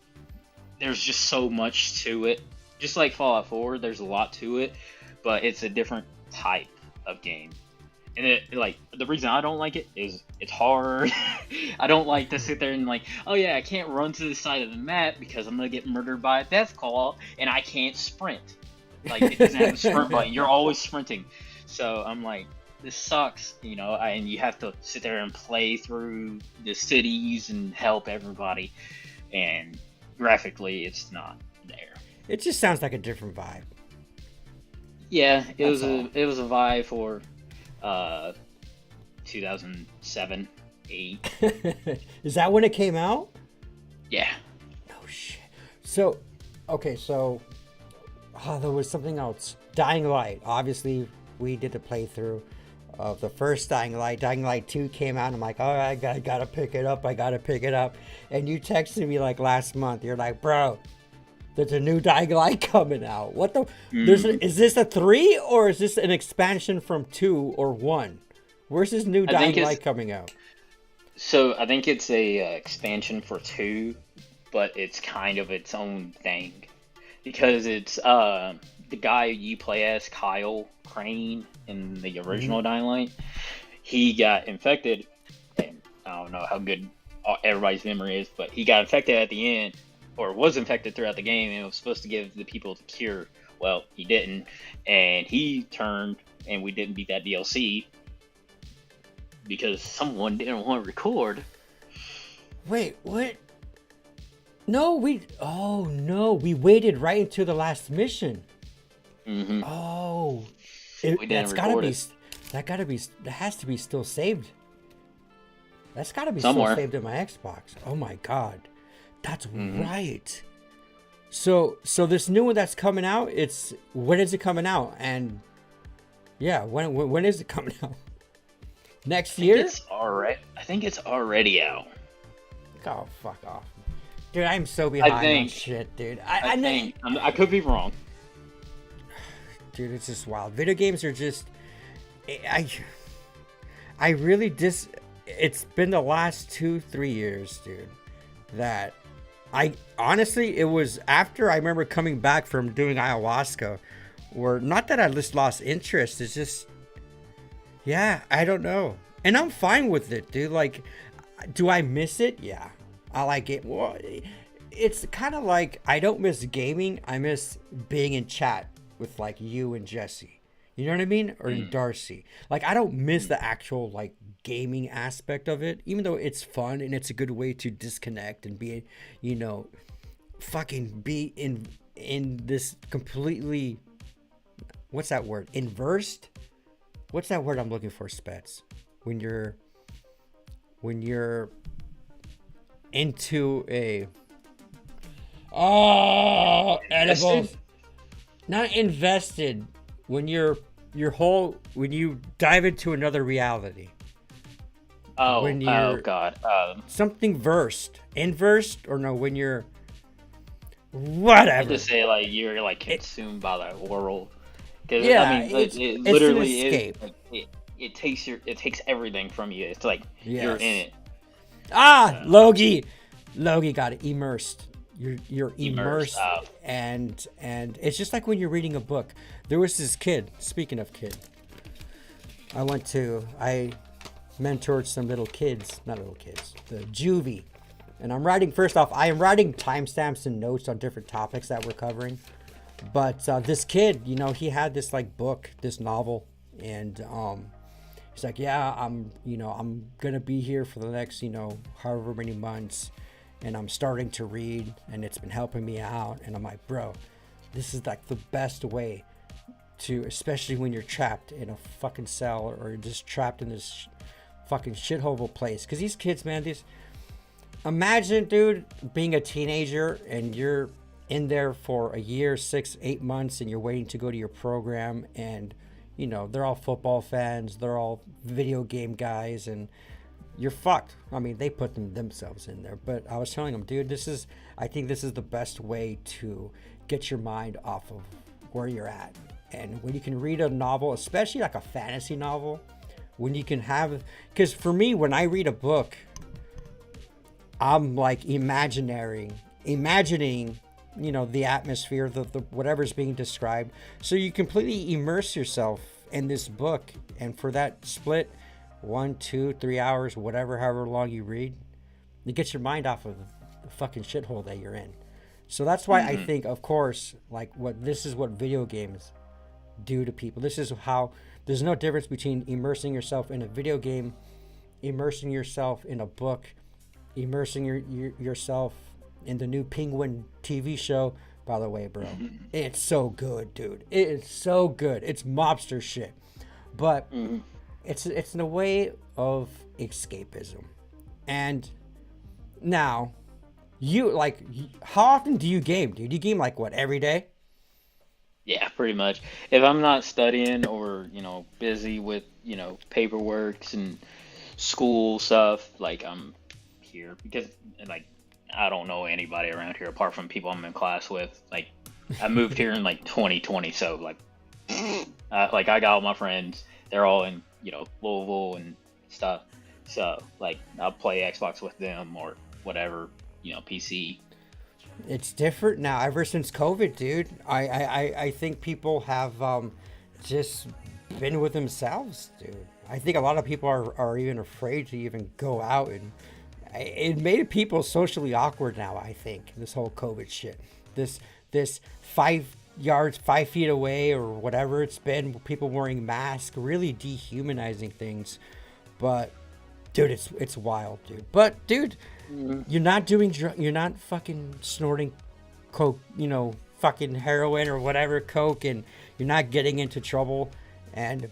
there's just so much to it. Just like Fallout 4, there's a lot to it, but it's a different type of game. And the reason I don't like it is it's hard. I don't like to sit there and like, oh yeah, I can't run to the side of the map because I'm gonna get murdered by a death call, and I can't sprint. Like, it doesn't have a sprint button. You're always sprinting. So I'm like, this sucks, and you have to sit there and play through the cities and help everybody. And graphically, it's not there. It just sounds like a different vibe. Yeah, it was a vibe for 2007, 8. Is that when it came out? Yeah. No shit. So, okay, there was something else. Dying Light. Obviously, we did a playthrough of the first Dying Light. Dying Light 2 came out. I'm like, oh, I gotta pick it up. And you texted me like last month. You're like, bro, there's a new Dying Light coming out. What the? Is this a 3 or is this an expansion from 2 or 1? Where's this new Dying Light coming out? So I think it's a expansion for 2, but it's kind of its own thing because it's the guy you play as, Kyle Crane, in the original Dying Light. He got infected, and I don't know how good everybody's memory is, but he got infected at the end. Or was infected throughout the game, and was supposed to give the people the cure. Well, he didn't, and he turned, and we didn't beat that DLC because someone didn't want to record. Wait, what? No, we waited right into the last mission. Mm-hmm. Oh, we didn't record it. That has to be still saved. That's gotta be somewhere. Still saved in my Xbox. Oh my god. That's right. So this new one that's coming out, when is it coming out? And yeah, when is it coming out? Next year? I think it's already out. Oh, fuck off. Dude, I'm so behind on shit, dude. I could be wrong. Dude, it's just wild. Video games are just... I really it's been the last 2-3 years, dude, that... honestly, it was after I remember coming back from doing ayahuasca, or not that I just lost interest. It's just, yeah, I don't know. And I'm fine with it, dude. Like, do I miss it? Yeah, I like it. Well, it's kind of like I don't miss gaming. I miss being in chat with like you and Jesse. You know what I mean? Or Darcy. Like, I don't miss the actual like gaming aspect of it, even though it's fun and it's a good way to disconnect and be, fucking be in this completely, what's that word? Inversed? What's that word I'm looking for, Spetz? When you're into a edibles. Not invested. When you dive into another reality. Oh God. Something inversed, or no? When you're whatever. I just say like you're like consumed by that world. Yeah, I mean, it literally is. Like, it takes everything from you. It's like you're in it. Logie got it. Immersed. You're immersed, and it's just like when you're reading a book. There was this kid. Speaking of kid, I mentored some not little kids, the juvie, and I'm writing. First off, I am writing timestamps and notes on different topics that we're covering. But this kid, he had this like book, this novel, and he's like, yeah, I'm gonna be here for the next however many months. And I'm starting to read, and it's been helping me out. And I'm like, bro, this is like the best way to, especially when you're trapped in a fucking cell or just trapped in this fucking shithole of a place. Because these kids, man, imagine, dude, being a teenager and you're in there for a year, 6, 8 months, and you're waiting to go to your program, and they're all football fans, they're all video game guys, and you're fucked. I mean, they put themselves in there. But I was telling them, dude, I think this is the best way to get your mind off of where you're at. And when you can read a novel, especially like a fantasy novel, when you can have, because for me, when I read a book, I'm like imagining, the atmosphere, the whatever's being described. So you completely immerse yourself in this book. And for that split 1, 2, 3 hours, however long you read, it gets your mind off of the fucking shithole that you're in. So that's why I think, of course, like this is what video games do to people. This is how there's no difference between immersing yourself in a video game, immersing yourself in a book, immersing yourself in the new Penguin TV show. By the way, bro, it's so good, dude. It's so good. It's mobster shit, but it's in a way of escapism. And now, how often do you game, dude? You game like what, every day? Yeah, pretty much. If I'm not studying or, busy with, paperworks and school stuff, like I'm here because like I don't know anybody around here apart from people I'm in class with. Like I moved here in like 2020, so like I got all my friends. They're all in, Louisville and stuff. So like I'll play Xbox with them or whatever, PC. It's different now ever since COVID, dude. I think people have just been with themselves, dude. I think a lot of people are even afraid to even go out, and it made people socially awkward now, I think, this whole COVID shit. This 5 yards, 5 feet away or whatever it's been, people wearing masks, really dehumanizing things. But dude, it's wild, dude. But dude, you're not fucking snorting coke, fucking heroin or whatever, coke, and you're not getting into trouble and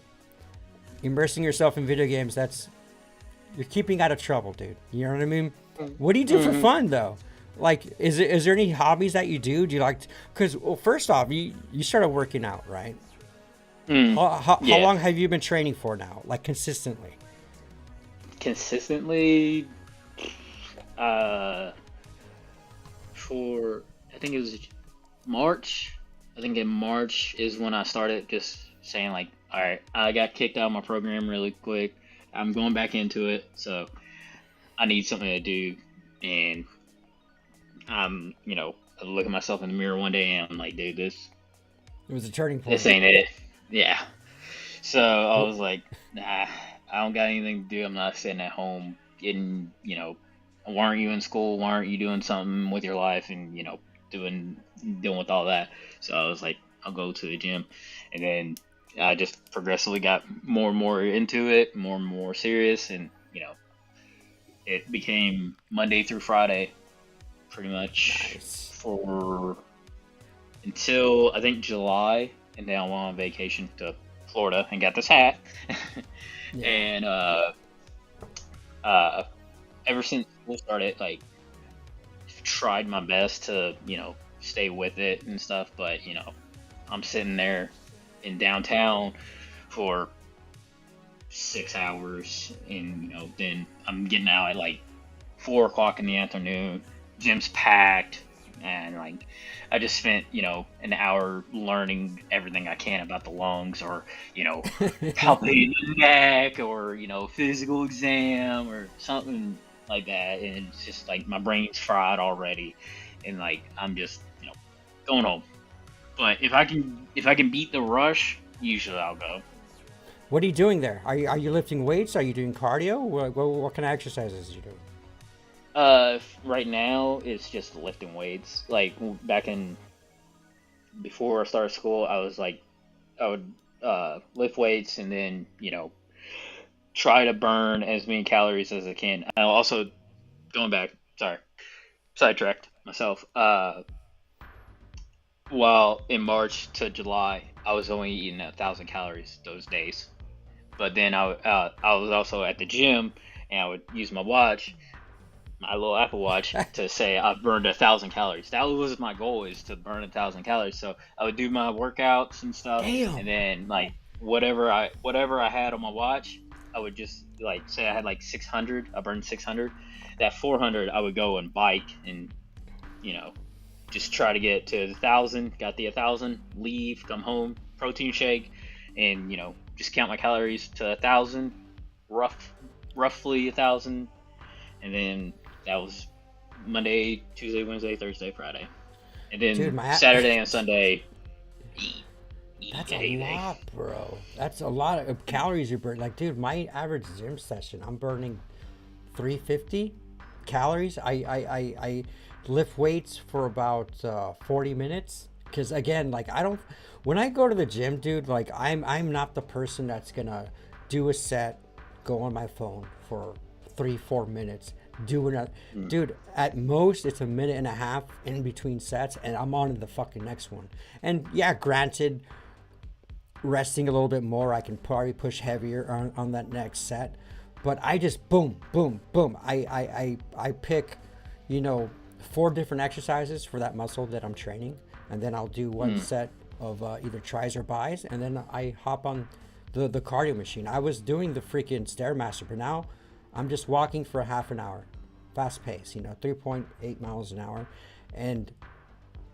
immersing yourself in video games. You're keeping out of trouble, dude. You know what I mean? What do you do for fun though? Like, is there any hobbies that you do? Do you like? Because first off, you started working out, right? How long have you been training for now? Like consistently? Consistently, for I think it was March. I think in March is when I started just saying like, all right, I got kicked out of my program really quick. I'm going back into it, so I need something to do. And I look at myself in the mirror one day and I'm like, dude, it was a turning point. This ain't it. Yeah. So I was like, nah, I don't got anything to do. I'm not sitting at home getting, why aren't you in school? Why aren't you doing something with your life and, dealing with all that? So I was like, I'll go to the gym. And then I just progressively got more and more into it, more and more serious. And, it became Monday through Friday pretty much for until I think July. And then I went on vacation to Florida and got this hat. And ever since school started, like, tried my best to, stay with it and stuff. But, I'm sitting there in downtown for 6 hours, and then I'm getting out at like 4 o'clock in the afternoon. Gym's packed, and like I just spent an hour learning everything I can about the lungs, or palpating the neck, or physical exam or something like that. And it's just like my brain's fried already, and like I'm just going home. But if I can beat the rush, usually I'll go. What are you doing there? Are you lifting weights? Are you doing cardio? What kind of exercises are you doing? Right now it's just lifting weights. Like back before I started school, I would lift weights and then try to burn as many calories as I can. I also going back. Sorry, sidetracked myself. Well, in March to July, I was only eating 1,000 calories those days. But then I was also at the gym, and I would use my watch. my little Apple Watch to say I've burned 1,000 calories. That was my goal, is to burn 1,000 calories. So I would do my workouts and stuff, and Damn. then like whatever I had on my watch, I would just like say I had like 600. I burned 600. That 400, I would go and bike and just try to get to 1,000. Got the 1,000, leave, come home, protein shake, and just count my calories to 1,000, roughly 1,000, and then that was Monday, Tuesday, Wednesday, Thursday, Friday, and then Dude, Saturday and Sunday eat. That's a lot, bro. That's a lot of calories you burn. Like, dude, my average gym session, I'm burning 350 calories. I lift weights for about 40 minutes. Because again, like when I go to the gym, dude, like I'm not the person that's gonna do a set, go on my phone for 3-4 minutes, dude, at most it's a minute and a half in between sets, and I'm on to the fucking next one. And yeah, granted, resting a little bit more, I can probably push heavier on that next set, but I just boom, I pick 4 different exercises for that muscle that I'm training, and then I'll do one set of either tries or buys, and then I hop on the cardio machine. I was doing the freaking Stairmaster, but now I'm just walking for a half an hour, fast pace, 3.8 miles an hour, and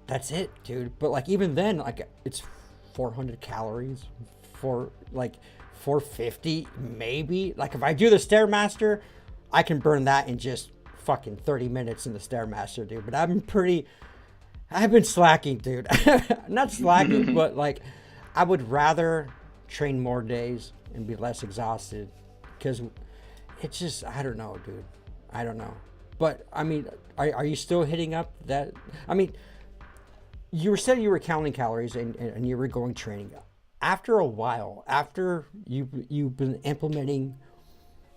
that's it, dude. But like even then, like it's 400 calories for like 450 maybe. Like if I do the Stairmaster, I can burn that in just fucking 30 minutes in the Stairmaster, dude. But I've been slacking, dude. Not slacking, but like I would rather train more days and be less exhausted, because it's just, I don't know, dude. I don't know. But I mean, are you still hitting up that? I mean, you said you were counting calories and you were going training. After a while, after you've been implementing,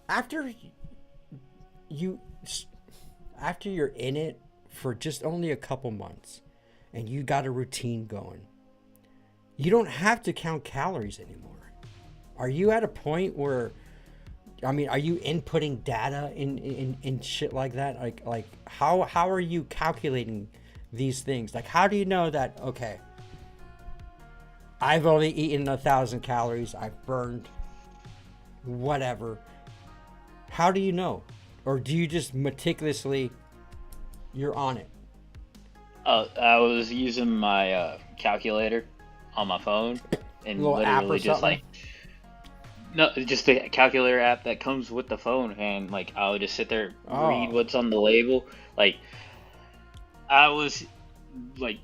after you're in it for just only a couple months and you got a routine going, you don't have to count calories anymore. Are you at a point where, I mean, are you inputting data in shit like that? Like how are you calculating these things? Like, how do you know that, okay, I've only eaten 1,000 calories, I've burned whatever? How do you know? Or do you just meticulously, you're on it? I was using my calculator on my phone, and literally just like, no, just the calculator app that comes with the phone, and like I'll just sit there, read what's on the label. Like I was like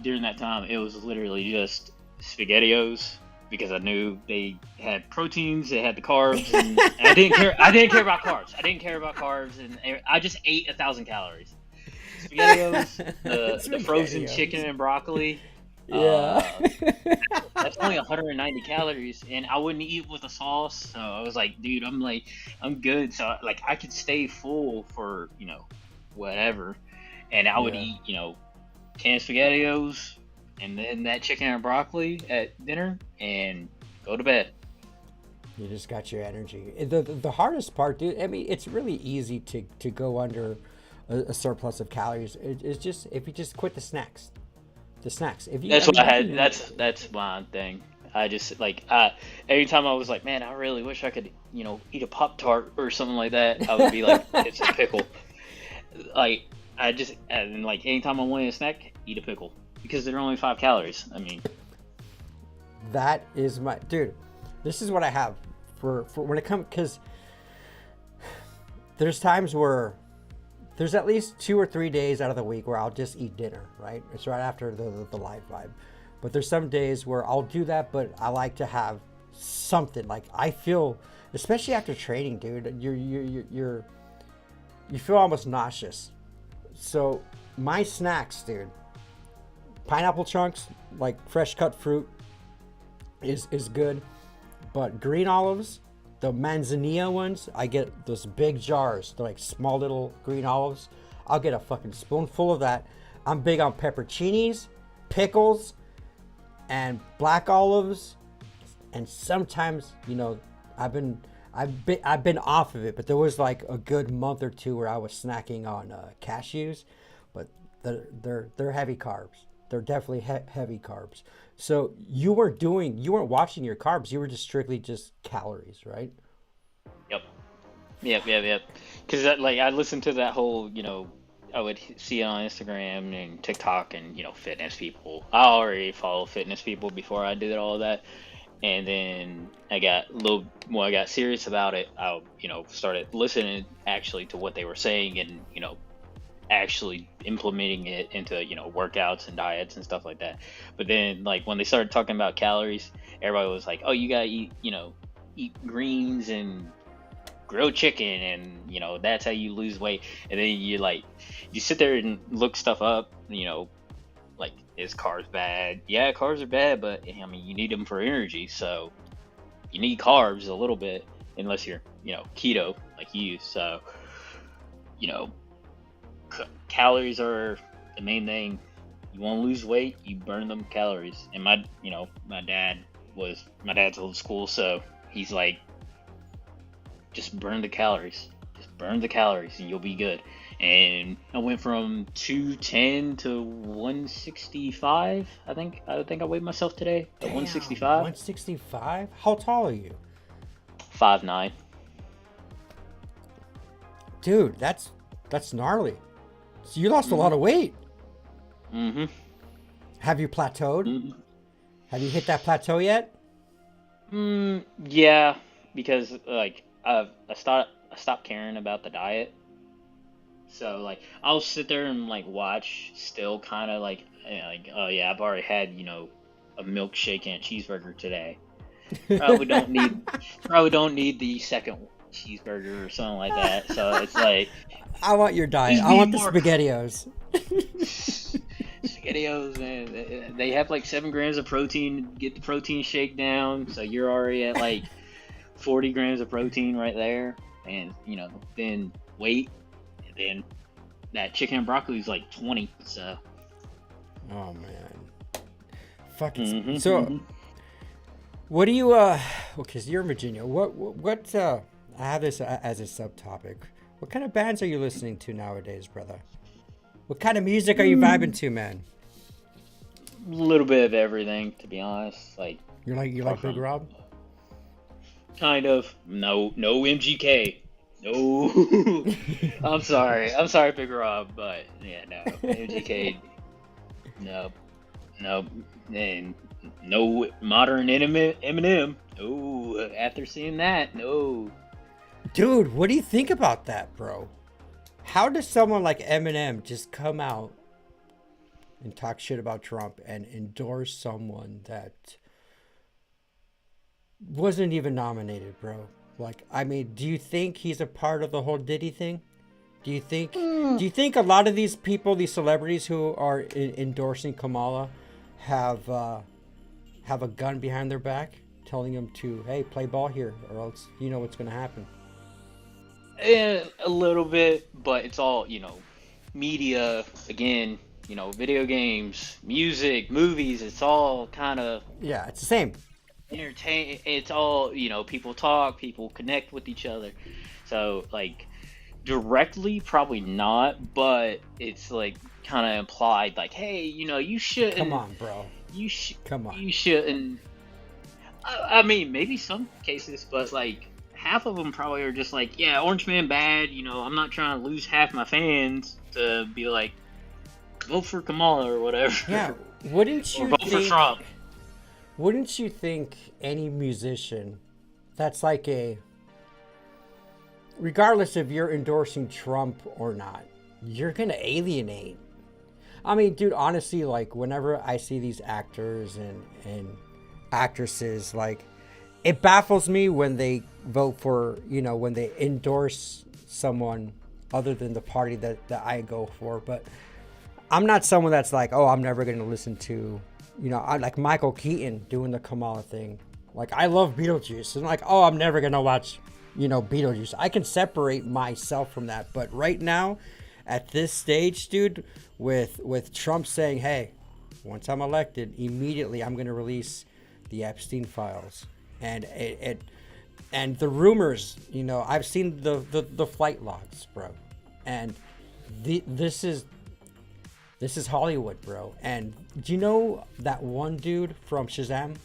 during that time, it was literally just SpaghettiOs, because I knew they had proteins, they had the carbs, and I didn't care about carbs. And I just ate 1,000 calories. SpaghettiOs, the frozen chicken and broccoli. Yeah. That's only 190 calories, and I wouldn't eat with a sauce. So I was like, dude, I'm good. So like I could stay full for whatever, and I would eat 10 SpaghettiOs, and then that chicken and broccoli at dinner, and go to bed. You just got your energy. The hardest part, dude, I mean, it's really easy to go under a surplus of calories. It's just, if you just quit the snacks. If you, That's what I had. That's my thing. I just like every time I was like, man, I really wish I could eat a Pop-Tart or something like that. I would be like, it's a pickle. Like and like anytime I wanted a snack, eat a pickle, because they're only 5 calories. I mean, that is my dude. This is what I have for when it comes, because there's times where there's at least 2 or 3 days out of the week where I'll just eat dinner, right? It's right after the live vibe. But there's some days where I'll do that, but I like to have something. Like I feel, especially after training, dude, you feel almost nauseous. So my snacks, dude, pineapple chunks, like fresh cut fruit is good. But green olives, the manzanilla ones, I get those big jars. They're like small little green olives. I'll get a fucking spoonful of that. I'm big on pepperoncinis, pickles, and black olives. And sometimes, I've been off of it, but there was like a good month or two where I was snacking on cashews, but they're heavy carbs. They're definitely heavy carbs. So you weren't watching your carbs. You were just strictly just calories, right? Yep. Yep. Because like I listened to that whole, I would see it on Instagram and TikTok and fitness people. I already follow fitness people before I did all of that, and then I got a little when I got serious about it. I started listening actually to what they were saying and actually implementing it into workouts and diets and stuff like that. But then like when they started talking about calories, everybody was like, oh, you gotta eat greens and grilled chicken and that's how you lose weight. And then you sit there and look stuff up, like, is carbs bad? Yeah, carbs are bad, but I mean you need them for energy, so you need carbs a little bit unless you're keto like you. So calories are the main thing. You want to lose weight, you burn them calories. And my dad's old school, so he's like, just burn the calories. Just burn the calories and you'll be good. And I went from 210 to 165. I think I weighed myself today at 165. 165? How tall are you? 5'9". Dude, that's gnarly. So you lost a lot of weight. Mm-hmm. Have you plateaued? Mm-hmm. Have you hit that plateau yet? Yeah, because like I stopped caring about the diet. So like I'll sit there and like watch, still kind of like oh yeah, I've already had a milkshake and a cheeseburger today. Probably don't need the second cheeseburger or something like that. So it's like, I want your diet. I want the SpaghettiOs. SpaghettiOs, man. They have like 7 grams of protein. Get the protein shake down, so you're already at like 40 grams of protein right there. And then weight, and then that chicken and broccoli is like 20. So. Oh man. Fucking. Mm-hmm, so. Mm-hmm. What do you because you're in Virginia. What I have this as a subtopic. What kind of bands are you listening to nowadays, brother? What kind of music are you vibing to, man? A little bit of everything, to be honest. Like you like Big Rob? Kind of. No MGK. No. I'm sorry, Big Rob, but yeah, no MGK. No, and no modern Eminem. No, after seeing that, no. Dude, what do you think about that, bro? How does someone like Eminem just come out and talk shit about Trump and endorse someone that wasn't even nominated, bro? Like, I mean, do you think he's a part of the whole Diddy thing? Do you think a lot of these people, these celebrities who are endorsing Kamala have a gun behind their back telling them to, hey, play ball here or else you know what's going to happen? A little bit, but it's all, media, again, video games, music, movies, it's all kind of... Yeah, it's the same. Entertain. It's all, people talk, people connect with each other. So, like, directly, probably not, but it's, like, kind of implied, like, hey, you shouldn't... Come on, bro. Come on. You shouldn't... I mean, maybe some cases, but, like, half of them probably are just like, yeah, Orange Man bad, I'm not trying to lose half my fans to be like, vote for Kamala or whatever. Yeah, wouldn't you vote for Trump. Wouldn't you think any musician that's like regardless if you're endorsing Trump or not, you're going to alienate? I mean, dude, honestly, like, whenever I see these actors and actresses, like, it baffles me when they vote for, when they endorse someone other than the party that I go for. But I'm not someone that's like, oh, I'm never going to listen to, I like Michael Keaton doing the Kamala thing. Like, I love Beetlejuice. And like, oh, I'm never going to watch, Beetlejuice. I can separate myself from that. But right now, at this stage, dude, with Trump saying, hey, once I'm elected, immediately I'm going to release the Epstein files. And And the rumors, you know, I've seen the flight logs, bro, and this is Hollywood, bro. And do you know that one dude from Shazam,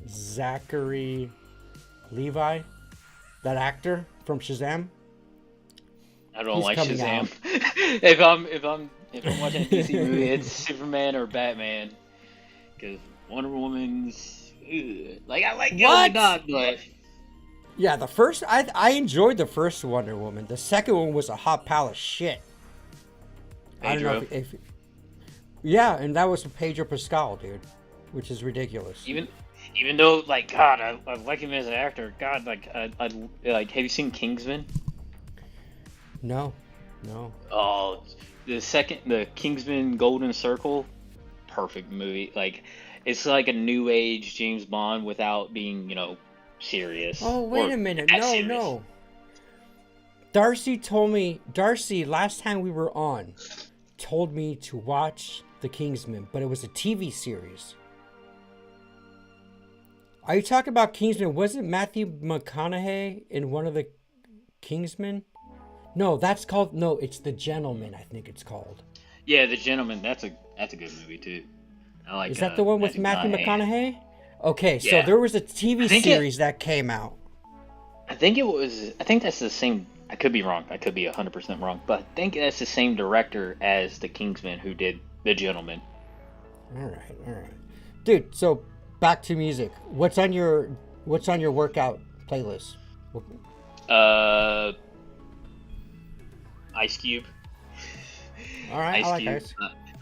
Zachary Levi, that actor from Shazam? I don't like Shazam. if I'm watching a DC movie, it's Superman or Batman. Because Wonder Woman's like, I like Gal Gadot, but yeah, the first I enjoyed the first Wonder Woman. The second one was a hot pile of shit. Pedro. I don't know if yeah, and that was Pedro Pascal, dude, which is ridiculous. Even though, like, God, I like him as an actor. God, like, I like. Have you seen Kingsman? No. Oh, the Kingsman Golden Circle, perfect movie. Like, it's like a new age James Bond without being, you know, serious. Oh, wait a minute. Serious. No. Darcy, last time we were on, told me to watch The Kingsman, but it was a TV series. Are you talking about Kingsman? Wasn't Matthew McConaughey in one of the Kingsmen? No, it's The Gentleman, I think it's called. Yeah, The Gentleman. That's a good movie too. I like. Is that the one with Matthew McConaughey? Okay, yeah. So there was a TV series that came out. I think that's the same. I could be wrong. I could be 100% wrong, but I think that's the same director as the Kingsman who did The Gentleman. All right, dude. So back to music. What's on your workout playlist? Ice Cube. All right, Ice I like Cube.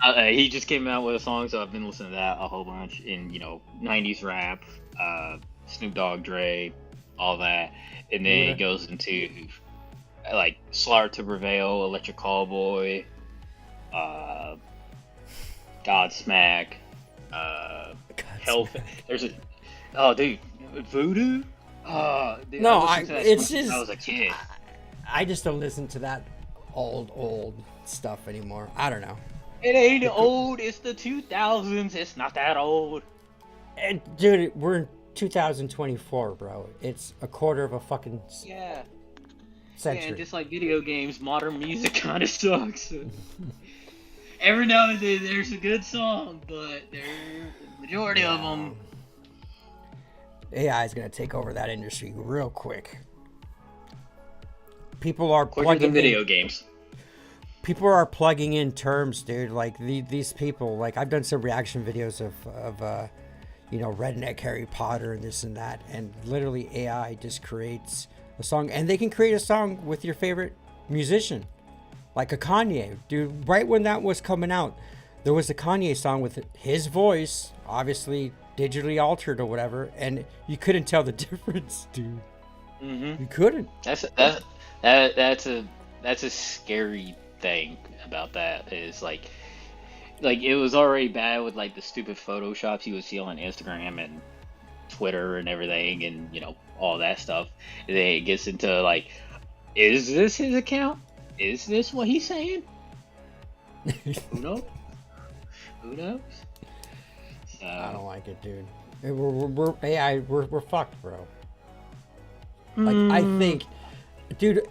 Ice. He just came out with a song, so I've been listening to that a whole bunch. In 90s rap, Snoop Dogg, Dre, all that, and then it goes into like Slaughter to Prevail, Electric Callboy, Godsmack, Hellfest. There's Voodoo. Dude, No, it's just I was a kid. I just don't listen to that old stuff anymore. I don't know. It ain't old. It's the 2000s. It's not that old. And dude, we're in 2024, bro. It's a quarter of a fucking century. Yeah, and just like video games, modern music kind of sucks. Every now and then there's a good song, but the majority of them. AI is gonna take over that industry real quick. People are quicker than video games. People are plugging in terms, dude. Like these people. Like I've done some reaction videos of redneck Harry Potter and this and that, and literally AI just creates a song, and they can create a song with your favorite musician, like a Kanye, dude. Right when that was coming out, there was a Kanye song with his voice, obviously digitally altered or whatever, and you couldn't tell the difference, dude. Mm-hmm. You couldn't. That's a scary thing about that is like it was already bad with like the stupid photoshops you would see on Instagram and Twitter and everything, and all that stuff. And then it gets into like, is this his account? Is this what he's saying? Who knows? So, I don't like it, dude. We're AI. We're fucked, bro. Like I think, dude,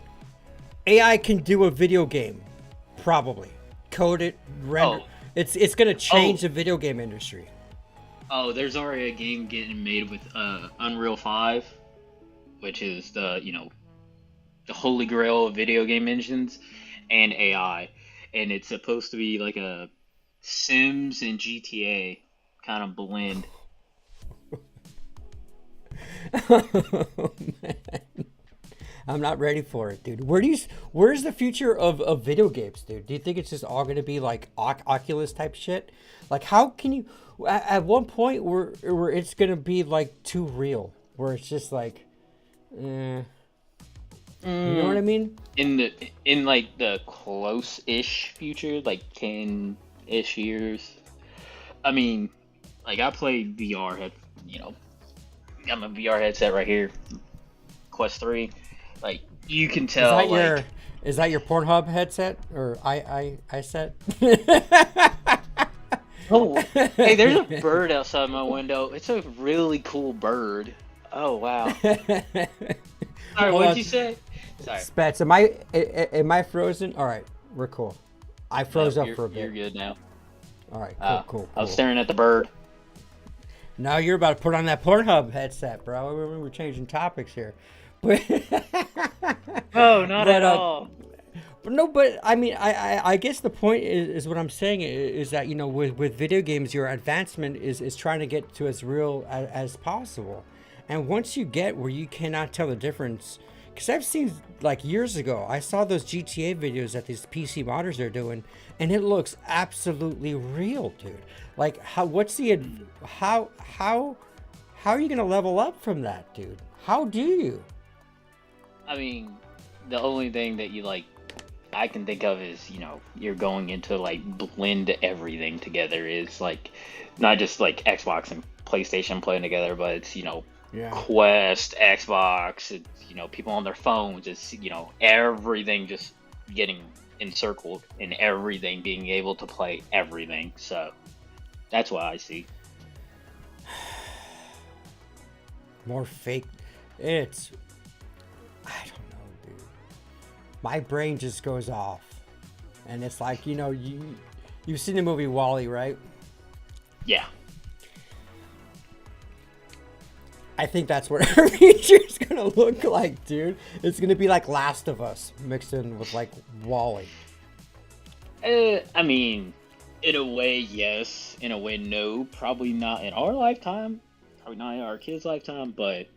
AI can do a video game, probably code it, render. It's gonna change the video game industry. Oh, there's already a game getting made with Unreal 5, which is the holy grail of video game engines and AI, and it's supposed to be like a Sims and GTA kind of blend. Oh, man. I'm not ready for it, dude. Where's the future of video games, dude? Do you think it's just all gonna be like Oculus type shit? Like, how can you? At one point, where it's gonna be like too real, where it's just like, you know what I mean? In like the close-ish future, like 10-ish years. I mean, like I play VR. Got my VR headset right here, Quest 3. Like you can tell. Is that your Pornhub headset or I set? Oh, hey, there's a bird outside my window. It's a really cool bird. Oh wow. Sorry, Hold what on. did you say? Sorry. Spetz, am I frozen? All right, we're cool. I froze No, up for a you're bit. good now. All right, Uh, cool. I was staring at the bird. Now you're about to put on that Pornhub headset, bro. We're changing topics here. But, No, not but at all. no, but I mean, I guess the point is what I'm saying is that, you know, with video games, your advancement is trying to get to as real as possible. And once you get where you cannot tell the difference, because I've seen, like, years ago, I saw those GTA videos that these PC modders are doing, and it looks absolutely real, dude. Like, how are you gonna level up from that, dude? How do you? I mean, the only thing that I can think of is, you're going into like blend everything together. Is like not just like Xbox and PlayStation playing together, but it's, Yeah. Quest, Xbox, it's, people on their phones. It's, everything just getting encircled and everything being able to play everything. So that's what I see. More fake. I don't know, dude. My brain just goes off, and it's like, you've seen the movie Wall-E, right? Yeah. I think that's what our future is gonna look like, dude. It's gonna be like Last of Us mixed in with like Wall-E. I mean, in a way, yes. In a way, no. Probably not in our lifetime. Probably not in our kids' lifetime. But,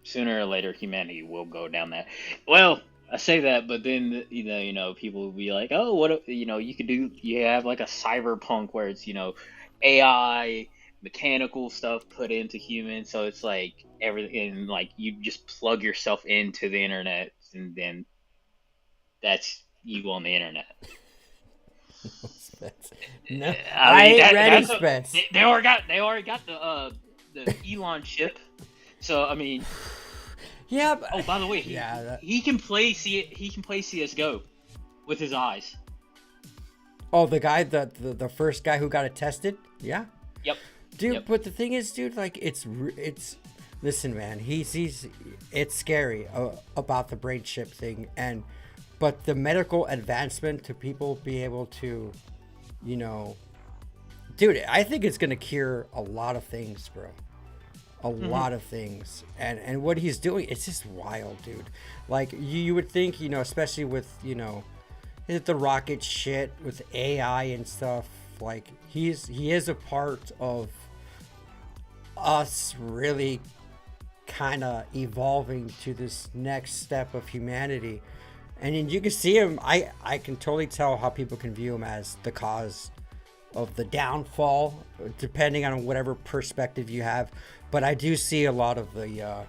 sooner or later, humanity will go down that. Well, I say that, but then, people will be like, oh, what, you have like a cyberpunk where it's, AI, mechanical stuff put into humans. So it's like everything, like you just plug yourself into the internet and then that's you on the internet. Spence. No, I mean, ain't ready, that's Spence. they already got the Elon chip. So I mean, Yeah. But, oh, by the way, he can play CS:GO with his eyes. Oh, the guy, the first guy who got it tested. Yeah. Yep. Dude, Yep. but the thing is, dude, like it's listen, man, it's scary about the brain chip thing, but the medical advancement to people be able to, dude, I think it's gonna cure a lot of things, bro. A lot of things, and what he's doing, it's just wild, dude. Like you would think, especially with the rocket shit with AI and stuff, like he is a part of us really kind of evolving to this next step of humanity. And then you can see him, I can totally tell how people can view him as the cause of the downfall, depending on whatever perspective you have. But I do see a lot of the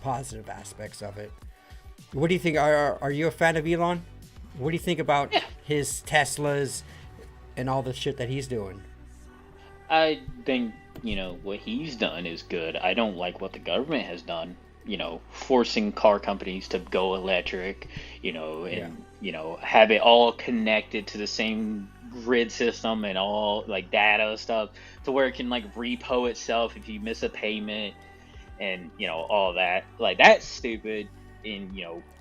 positive aspects of it. What do you think? Are you a fan of Elon? What do you think about his Teslas and all the shit that he's doing? I think, what he's done is good. I don't like what the government has done, forcing car companies to go electric, have it all connected to the same grid system and all like data stuff to where it can like repo itself if you miss a payment and, all that. Like that's stupid. In,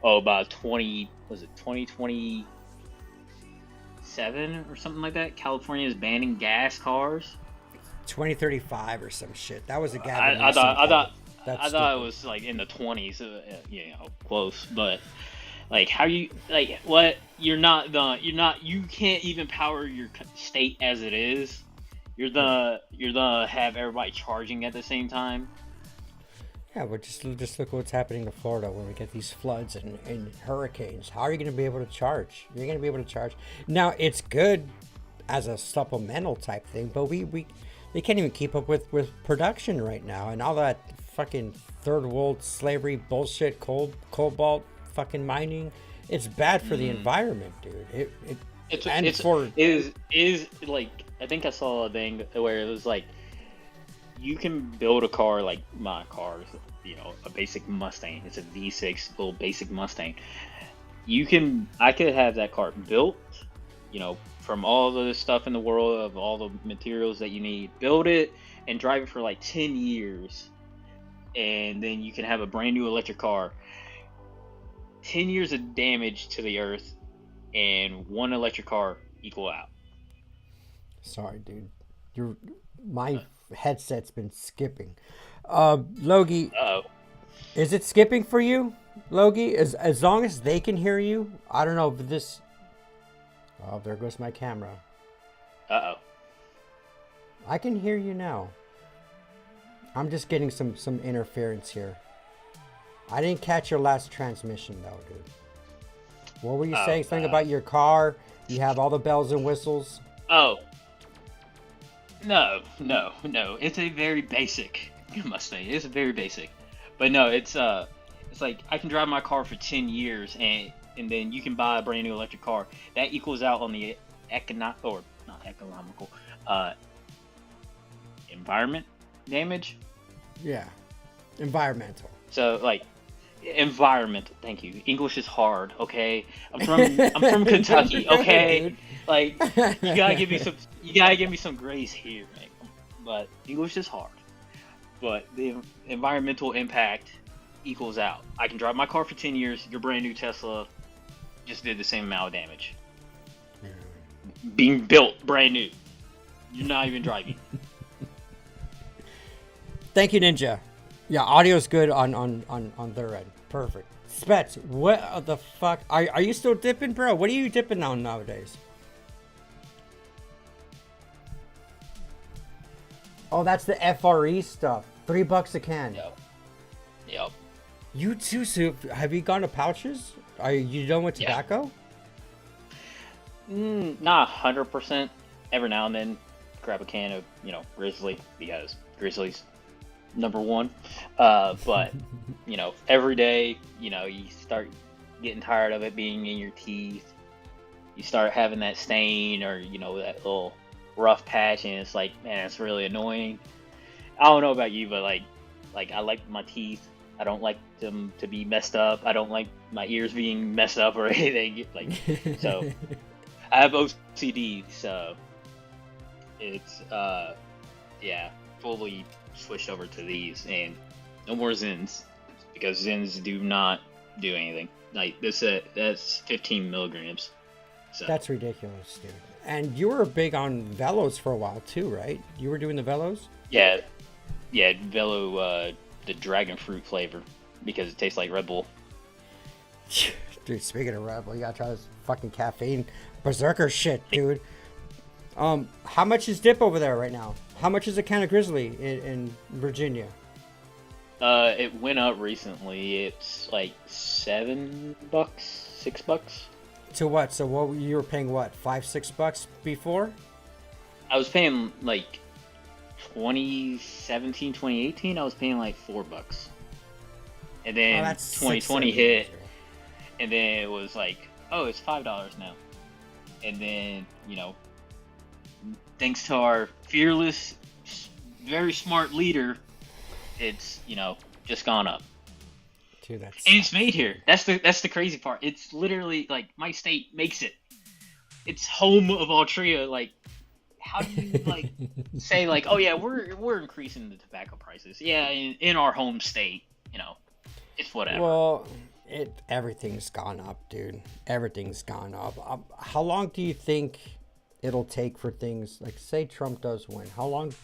about 2027 or something like that, California is banning gas cars. 2035 or some shit. That was a I Gavin. thought Stupid. it was like in the 20s, close. But like, how you like what? You can't even power your state as it is. You're the have everybody charging at the same time. Yeah, but just look what's happening to Florida when we get these floods and hurricanes. How are you going to be able to charge? You're going to be able to charge. Now, it's good as a supplemental type thing, but they can't even keep up with production right now. And all that fucking third world slavery bullshit, cobalt fucking mining. It's bad for the environment, dude. Is like, I think I saw a thing where it was like, you can build a car like my car is, a basic Mustang. It's a V6 little basic Mustang. I could have that car built, from all the stuff in the world of all the materials that you need. Build it and drive it for like 10 years. and then you can have a brand new electric car. 10 years of damage to the earth, and one electric car equal out. Sorry, dude. My headset's been skipping. Logie, Oh, is it skipping for you, Logie? As long as they can hear you, I don't know if this. Oh, there goes my camera. oh. I can hear you now. I'm just getting some interference here. I didn't catch your last transmission though, dude. What were you saying? Something about your car? You have all the bells and whistles. Oh. No. It's a very basic Mustang. It's very basic, but no, it's like I can drive my car for 10 years, and then you can buy a brand new electric car. That equals out on the environment damage. Yeah, environmental. So like environmental. Thank you. English is hard. Okay, I'm from Kentucky. Okay, like you gotta give me some grace here, man. But English is hard. But the environmental impact equals out. I can drive my car for 10 years. Your brand new Tesla just did the same amount of damage. Being built brand new. You're not even driving. Thank you, Ninja. Yeah, audio's good on their end. Perfect. Spetz, what the fuck? Are you still dipping, bro? What are you dipping on nowadays? Oh, that's the FRE stuff. $3 a can. Yep. You too, Soup. Have you gone to pouches? Are you done with tobacco? Not 100%. Every now and then, grab a can of, Grizzly, because Grizzly's number one. But, every day, you start getting tired of it being in your teeth. You start having that stain or, that little rough patch, and it's like, man, it's really annoying. I don't know about you, but like I like my teeth. I don't like them to be messed up. I don't like my ears being messed up or anything. So I have OCD, so it's fully switched over to these, and no more Zins, because Zins do not do anything. Like this, that's 15 milligrams. So that's ridiculous, dude. And you were big on Velos for a while too, right? You were doing the Velos? Yeah, Velo, the dragon fruit flavor, because it tastes like Red Bull. Dude, speaking of Red Bull, you gotta try this fucking caffeine berserker shit, dude. How much is dip over there right now? How much is a can of Grizzly in Virginia? It went up recently. It's like $7, $6. To what? So what you were paying? What, $5-6 before? I was paying like 2017, 2018. I was paying like $4, and then 2020 hit, and then it was like, oh, it's $5 now, and then thanks to our fearless, very smart leader, it's just gone up. Dude, and it's made here. That's the crazy part. It's literally like my state makes it. It's home of Altria. Like, how do you say oh yeah, we're increasing the tobacco prices? Yeah, in our home state, it's whatever. Well, everything's gone up, dude. Everything's gone up. How long do you think it'll take for things like, say Trump does win? How long?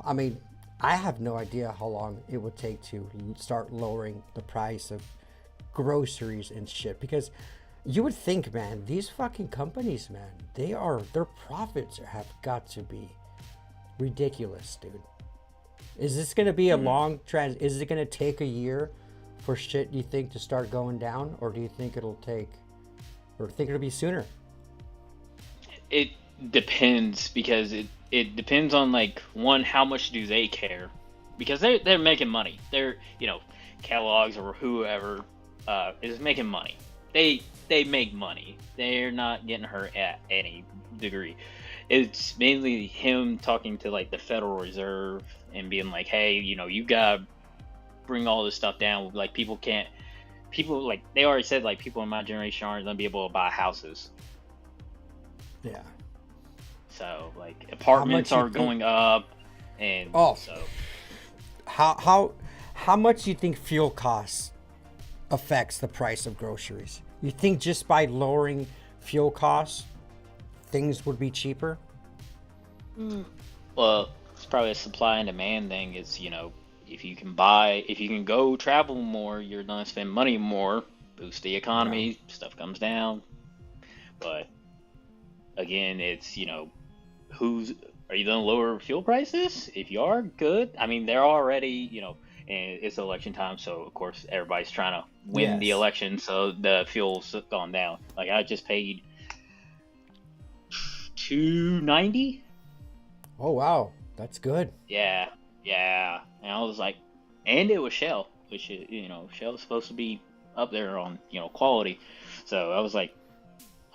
I mean, I have no idea how long it would take to start lowering the price of groceries and shit, because you would think, man, these fucking companies, man, their profits have got to be ridiculous, dude. Is this going to be a long is it going to take a year for shit, you think, to start going down, or do you think it'll be sooner? It depends, because it depends on one, how much do they care, because they're making money. They're Kellogg's or whoever is making money. They make money. They're not getting hurt at any degree. It's mainly him talking to the Federal Reserve and being like, hey, you gotta bring all this stuff down. People they already said people in my generation aren't gonna be able to buy houses. Yeah. So how apartments are going up, and how how much do you think fuel costs affects the price of groceries? You think just by lowering fuel costs, things would be cheaper? Well, it's probably a supply and demand thing. It's, if you can go travel more, you're gonna spend money more, boost the economy, stuff comes down. But again, it's, are you gonna lower fuel prices? If you are, good. I mean, they're already, and it's election time, so of course everybody's trying to win the election, so the fuel's gone down. Like I just paid $2.90. Oh wow, that's good. Yeah, and I was like, and it was Shell, which is, Shell's supposed to be up there on, quality. So I was like,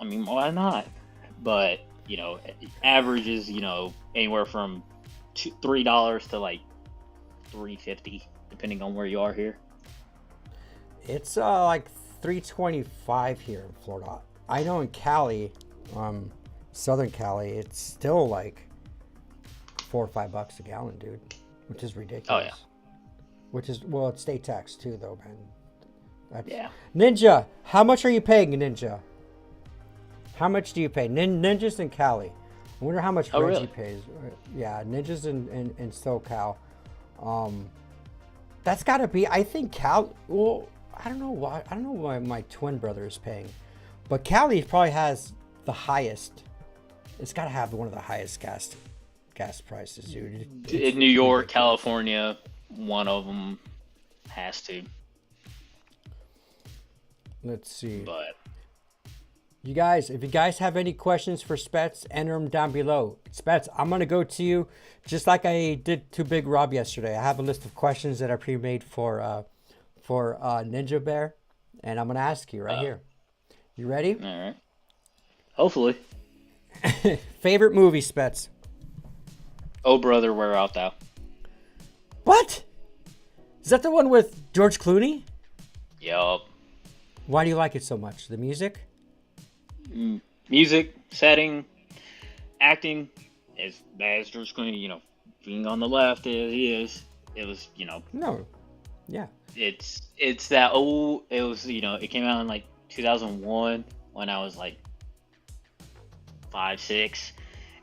I mean, why not? But average is, anywhere from $3 to like $3.50, depending on where you are here. It's like $3.25 here in Florida. I know in Cali, Southern Cali, it's still like $4 or $5 a gallon, dude, which is ridiculous. Oh yeah. Which is, it's state tax too, though, man. Yeah. Ninja, how much are you paying, Ninja? How much do you pay? Ninja's in Cali. I wonder how much Reggie pays. Yeah, Ninja's in SoCal. That's got to be, I think well, I don't know why. I don't know why my twin brother is paying, but Cali probably has the highest. It's got to have one of the highest gas prices, dude. In New York, California, one of them has to. Let's see. But you guys, if you guys have any questions for Spetz, enter them down below. Spetz, I'm going to go to you just like I did to Big Rob yesterday. I have a list of questions that are pre-made for Ninja Bear, and I'm going to ask you right here. You ready? All right. Hopefully. Favorite movie, Spetz? Oh, brother, where art thou? What? Is that the one with George Clooney? Yup. Why do you like it so much? The music? Music, setting, acting, as bad as George Clooney, being on the left as he is, it was, No. Yeah. It's that old, it was, it came out in like 2001 when I was like 5, 6,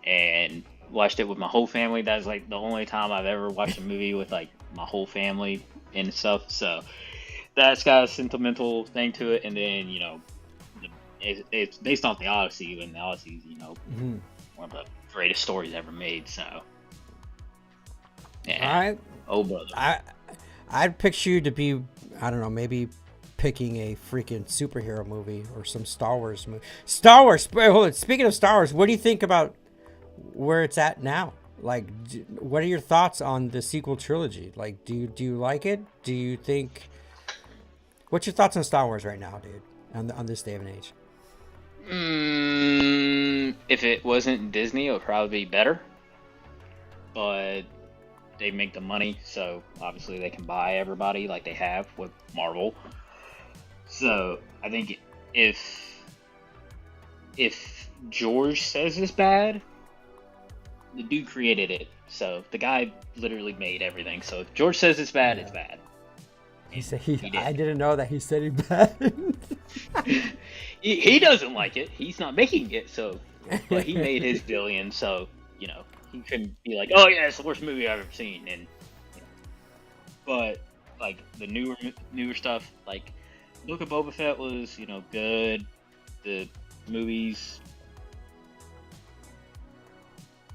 and watched it with my whole family. That's like the only time I've ever watched a movie with like my whole family and stuff. So that's got a sentimental thing to it. And then, it's based off the Odyssey, and the Odyssey is, one of the greatest stories ever made. So, yeah. Oh, brother. I'd picture you to be, I don't know, maybe picking a freaking superhero movie or some Star Wars movie. Star Wars. Hold on. Speaking of Star Wars, what do you think about where it's at now? Like, what are your thoughts on the sequel trilogy? Like, do you like it? Do you think? What's your thoughts on Star Wars right now, dude? On this day and age. If it wasn't Disney, it would probably be better. But they make the money, so obviously they can buy everybody like they have with Marvel. So I think if George says it's bad, the dude created it. So the guy literally made everything. So if George says it's bad, it's bad. He said I didn't know that he said it bad. He doesn't like it. He's not making it, so but he made his billion, so he couldn't be like, oh yeah, it's the worst movie I've ever seen. And but like the newer stuff, like Book of Boba Fett was good. The movies,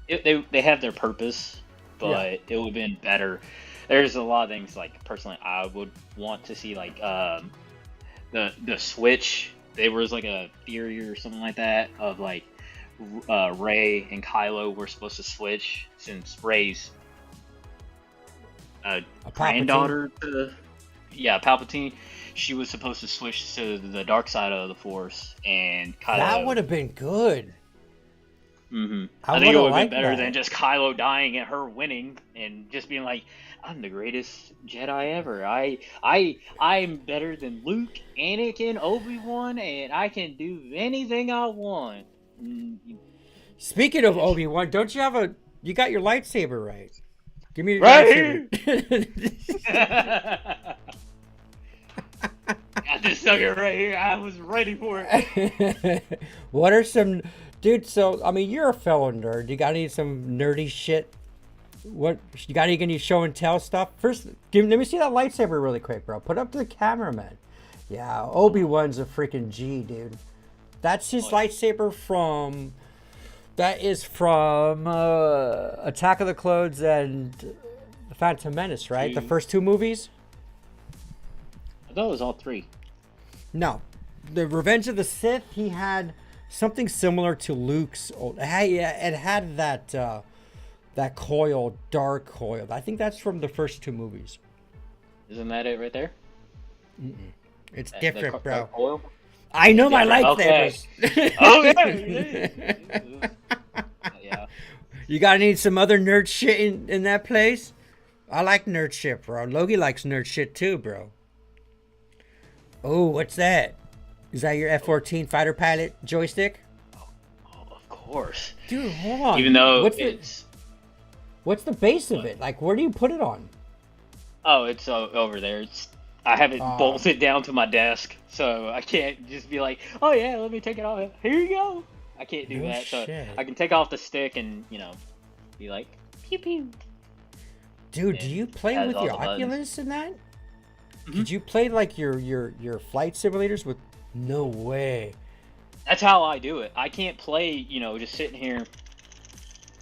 they have their purpose, but it would have been better. There's a lot of things, like, personally I would want to see, like the switch. There was like a theory or something like that of like Rey and Kylo were supposed to switch, since Rey's granddaughter to Palpatine. She was supposed to switch to the dark side of the Force, and Kylo. That would have been good. Mm-hmm. I think it would have been better than just Kylo dying and her winning and just being like, I'm the greatest Jedi ever. I'm better than Luke, Anakin, Obi-Wan, and I can do anything I want. Speaking of Obi-Wan, don't you have you got your lightsaber right? Give me your Right lightsaber. Got this sucker right here. I was ready for it. What are some, dude? So I mean, you're a fellow nerd. You got any some nerdy shit? What you got? Any show and tell stuff? First, let me see that lightsaber really quick, bro. Put it up to the camera, man. Yeah, Obi-Wan's a freaking G, dude. That's his lightsaber from. That is from Attack of the Clones and The Phantom Menace, right? The first 2 movies. I thought it was all 3. No, the Revenge of the Sith. He had something similar to Luke's old. It had that that coil, dark coil. I think that's from the first 2 movies. Isn't that it right there? It's different, bro. Coil? I know my lightsabers. Okay. Yeah. You gotta need some other nerd shit in that place. I like nerd shit, bro. Logie likes nerd shit too, bro. Oh, what's that? Is that your F-14 fighter pilot joystick? Oh, of course. Dude, hold on. Even though what's the base of it? Like, where do you put it on? Oh, it's over there. I have it bolted down to my desk, so I can't just be like, oh yeah, let me take it off. Here you go. I can't do that. Shit. So I can take off the stick and, be like, pew pew. Dude, do you play with your Oculus in that? Mm-hmm. Did you play like your flight simulators with? No way. That's how I do it. I can't play, just sitting here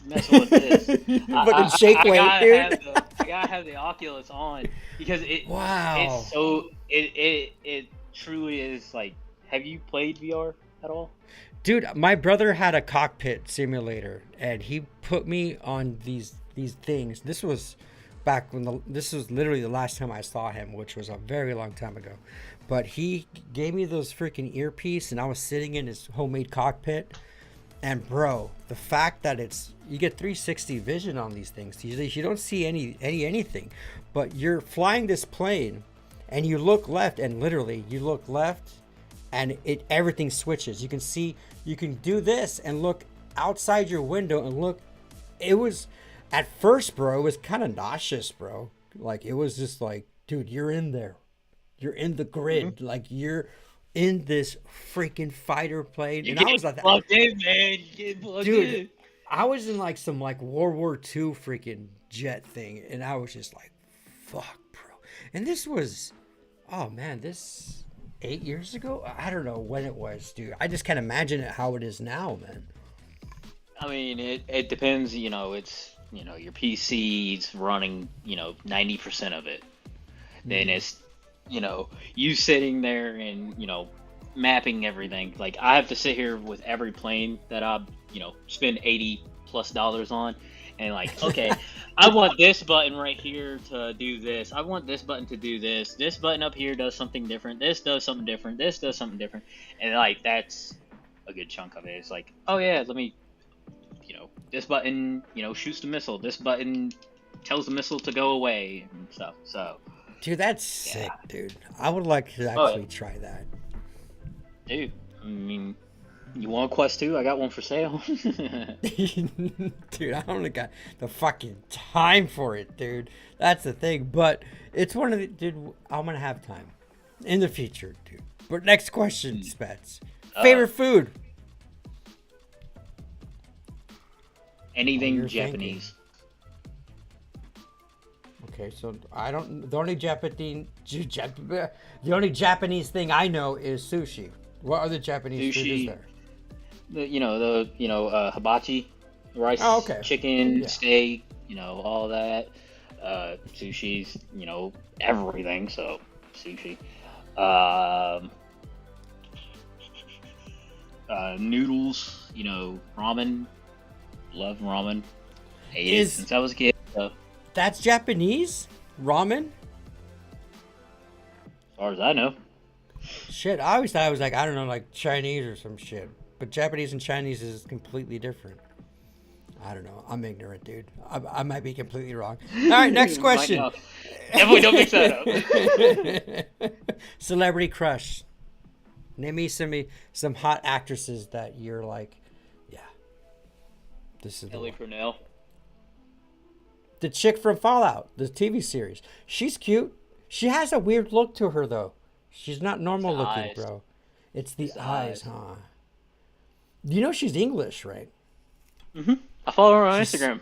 messing with this. Fucking shake weight, dude. I gotta have the Oculus on because Wow. It's so it truly is like. Have you played VR at all? Dude, my brother had a cockpit simulator, and he put me on these things. This was back when this was literally the last time I saw him, which was a very long time ago. But he gave me those freaking earpiece, and I was sitting in his homemade cockpit. And bro, the fact that you get 360 vision on these things, you don't see anything. But you're flying this plane, and you look left, and literally you look left, and everything switches. You can do this and look outside your window and look. It was at first, bro. It was kind of nauseous, bro. Like it was just like, dude, you're in there. You're in the grid, mm-hmm. Like you're in this freaking fighter plane. You get plugged in, man. You get plugged in. I was in like some like World War II freaking jet thing, and I was just like, fuck, bro. And this was, oh man, this 8 years ago? I don't know when it was, dude. I just can't imagine how it is now, man. I mean, it depends, it's, your PC's running, 90% of it. Then it's, you sitting there and, mapping everything. Like, I have to sit here with every plane that I, spend $80+ on. And like, okay, I want this button right here to do this. I want this button to do this. This button up here does something different. This does something different. This does something different. And like, that's a good chunk of it. It's like, oh yeah, let me, this button, shoots the missile. This button tells the missile to go away and stuff. So. Dude, that's sick, dude. I would like to actually try that. Dude, I mean, you want a Quest 2? I got one for sale. Dude, I only got the fucking time for it, dude. That's the thing. But it's one of the... Dude, I'm going to have time in the future, dude. But next question, Spetz. Favorite food? Anything Japanese. Okay, so I don't... The only Japanese thing I know is sushi. What other Japanese food is there? Hibachi, rice, chicken, steak, all that. Sushi's, everything. So sushi. Noodles, ramen. Love ramen. Ate it since I was a kid. So. That's Japanese? Ramen? As far as I know. Shit, I always thought it was like, I don't know, like Chinese or some shit. But Japanese and Chinese is completely different. I don't know. I'm ignorant, dude. I might be completely wrong. All right, next question. Definitely don't mix that up. Celebrity crush. Name me some hot actresses that you're like, yeah. This is Ellie Cornell. the chick from Fallout, the TV series. She's cute. She has a weird look to her though. She's not normal looking, eyes. bro. It's the It's the eyes, eyes. huh? You know she's English, right? I follow her on Instagram.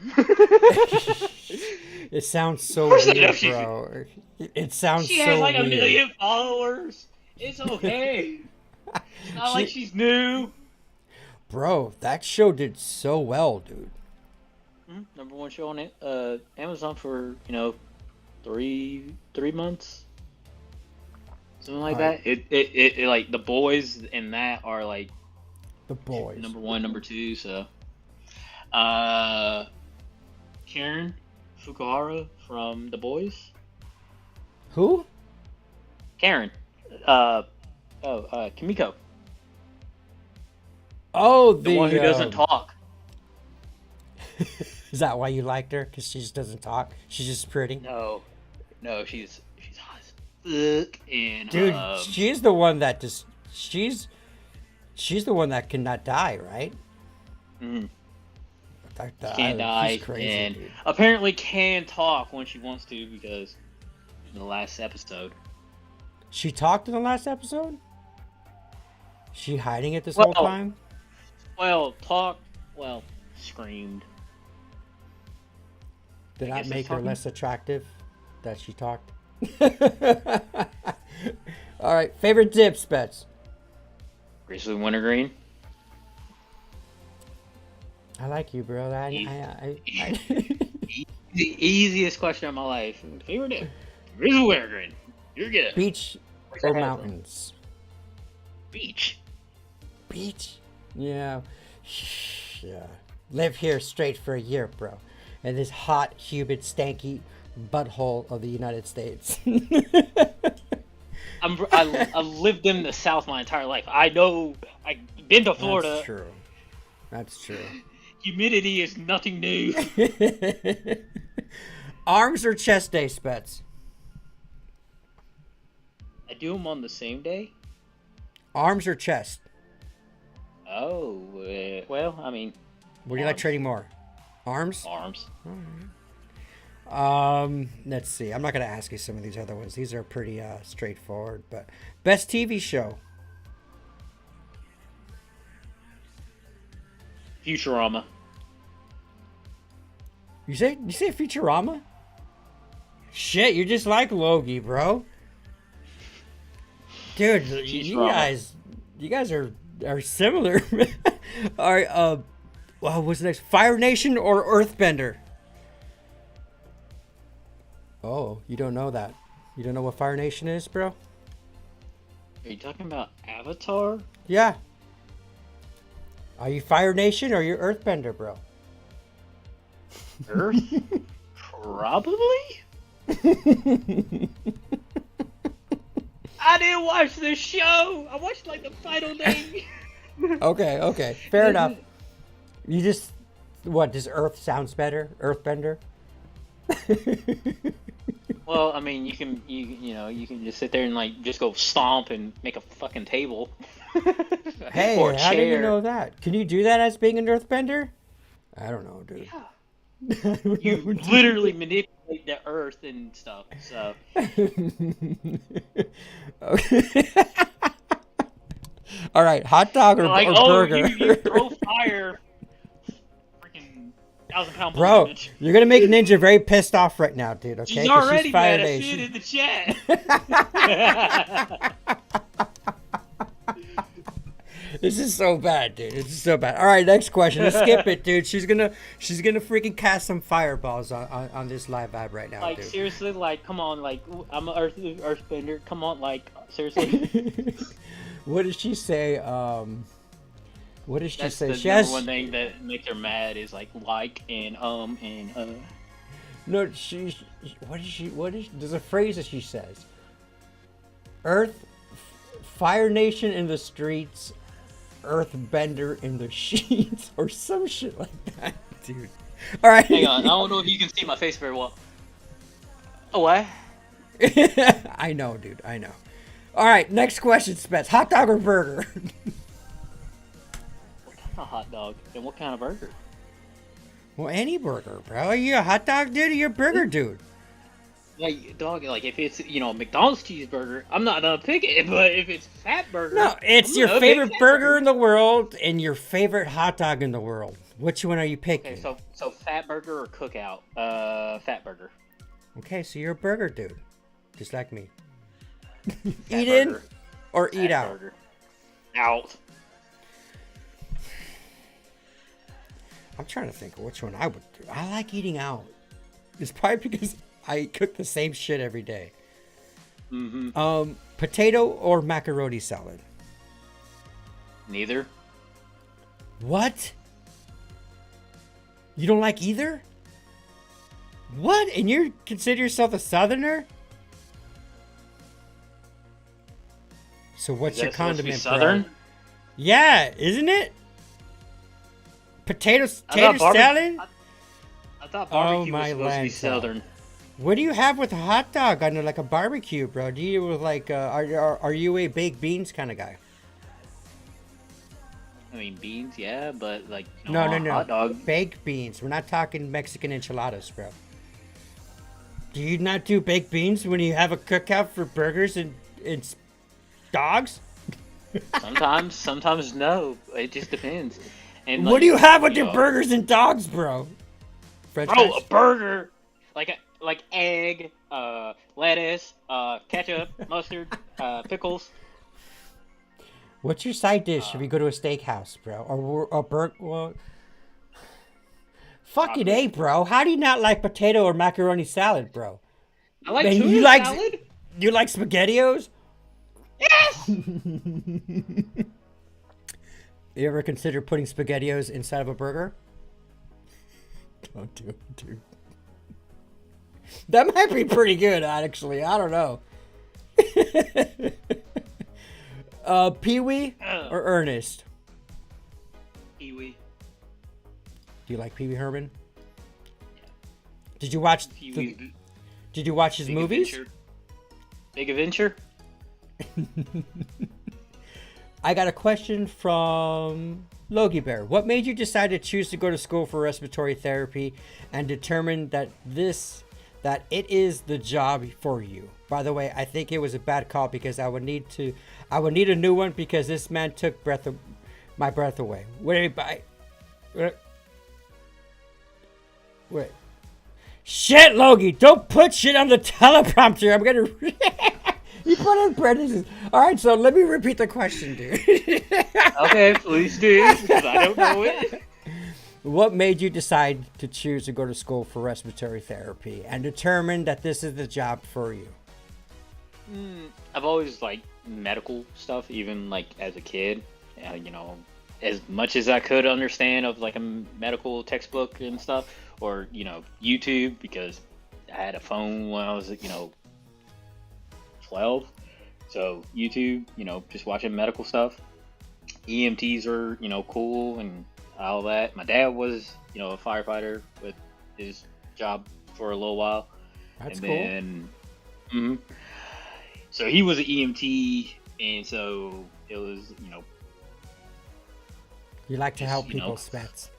It sounds so course I know weird, she's- bro. It sounds She so has like weird. 1 million followers. It's okay. It's not like she's new. Bro, that show did so well, dude. Number one show on Amazon for 3 months, something like Alright. that. It like the boys in that are like The boys. number 1, number 2. So, Karen Fukuhara from The Boys. Who? Karen. Kimiko, Oh, the one who doesn't talk. Is that why you liked her? Because she just doesn't talk? She's just pretty? No, she's hot as fuck. And Dude, she's the one that just... She's the one that cannot die, right? Mhm. That Can't die, she's crazy, and dude. apparently can talk when she wants to, because in the last episode. She talked in the last episode? She hiding it this whole Well, time? Screamed. Did I that guess make that's her talking. less attractive that she talked? All right, favorite dip, Spetz. Grizzly Wintergreen. I like you, bro. The easiest question of my life. Favorite dip. Grizzly Wintergreen. You're good. Beach Where's or that at, mountains? Beach. Beach? Yeah. Yeah. Live here straight for a year, bro. In this hot, humid, stanky butthole of the United States. I lived in the South my entire life. I know. I've been to Florida. That's true. That's true. Humidity is nothing new. Arms or chest day, Spetz? I do them on the same day. Arms or chest? Oh, well, I mean, What do you like Arms. training more? Arms? arms. Let's see. I'm not gonna ask you some of these other ones. These are pretty straightforward. But best TV show? Futurama. You say Futurama? Shit, you're just like Logie, bro. Dude, Futurama. you guys are similar. All right. Well, what's next? Fire Nation or Earthbender? Oh, you don't know that. You don't know what Fire Nation is, bro? Are you talking about Avatar? Yeah. Are you Fire Nation or you Earthbender, bro? Earth? Probably? I didn't watch the show. I watched like the final day. Okay. Fair enough. You just what? Does Earth sounds better? Earthbender? Well, I mean, you can just sit there and like just go stomp and make a fucking table. Hey, or a how did you chair. know that? Can you do that as being an Earthbender? I don't know, dude. Yeah. You literally manipulate the earth and stuff. So Okay. All right, hot dog or, like, or oh, burger? you throw fire, freaking 1,000-pound Bro, bitch. you're gonna make Ninja very pissed off right now, dude. Okay, She's 'Cause already Fire mad as shit Nation. in the chat. This is so bad, dude. This is so bad. All right, next question. Let's skip it, dude. She's gonna freaking cast some fireballs on this live vibe right now, Like dude. seriously, like come on, like I'm an earthbender. Come on, like seriously. What did she say? What did she That's say? the She number has one thing that makes her mad is like and. no. What is? There's a phrase that she says. Fire Nation in the streets, Earthbender in the sheets, or some shit like that, dude. All right. Hang on, I don't know if you can see my face very well. Oh, what? I know, dude. I know. All right, next question, Spetz. Hot dog or burger? What kind of hot dog and what kind of burger? Well, any burger, bro. Are you a hot dog dude or you're a burger dude? Like, dog, like, if it's, McDonald's cheeseburger, I'm not gonna pick it, but if it's fat burger, No, it's I'm your gonna pick favorite fat burger in the world and your favorite hot dog in the world. Which one are you picking? Okay, so fat burger or cookout? Fat burger. Okay, so you're a burger dude. Just like me. Fat Eat in burger. or Fat eat out? burger. Out. I'm trying to think of which one I would do. I like eating out. It's probably because I cook the same shit every day. Mm-hmm. Potato or macaroni salad? Neither. What? You don't like either? What? And you consider yourself a southerner? So what's Is your that supposed to be condiment, Southern? bro? Yeah, isn't it? Potato I thought salad? I thought barbecue my was supposed to be land, Southern. What do you have with a hot dog on like a barbecue, bro? Do you like are you a baked beans kind of guy? I mean, beans, yeah, but like, No, hot dog. baked beans. We're not talking Mexican enchiladas, bro. Do you not do baked beans when you have a cookout for burgers and dogs? Sometimes no. It just depends. And What like, do you have with your burgers and dogs, bro? French Bro, fries? a burger, like egg, lettuce, ketchup, mustard, pickles. What's your side dish if you go to a steakhouse, bro? Or a burger? Well, fucking A, bro. How do you not like potato or macaroni salad, bro? I like Man, tuna you like salad. You like SpaghettiOs? Yes. You ever consider putting SpaghettiOs inside of a burger? Don't do it, dude. That might be pretty good, actually. I don't know. Pee-wee or Ernest? Pee-wee. Do you like Pee-wee Herman? Did you watch? Did you watch his movies? Adventure. Big Adventure. I got a question from Logie Bear. What made you decide to choose to go to school for respiratory therapy and determine that it is the job for you? By the way, I think it was a bad call because I would need a new one because this man took my breath away. Wait. Shit, Logie, don't put shit on the teleprompter. I'm gonna. You put in parentheses. All right, so let me repeat the question, dude. Okay, please do, because I don't know it. What made you decide to choose to go to school for respiratory therapy and determine that this is the job for you? I've always liked medical stuff, even like as a kid. As much as I could understand of like a medical textbook and stuff, or YouTube, because I had a phone when I was 12. So YouTube, just watching medical stuff. EMTs are cool and all that. My dad was a firefighter with his job for a little while. That's and cool. Then, so he was an EMT, and so it was You like to help people, Spetz.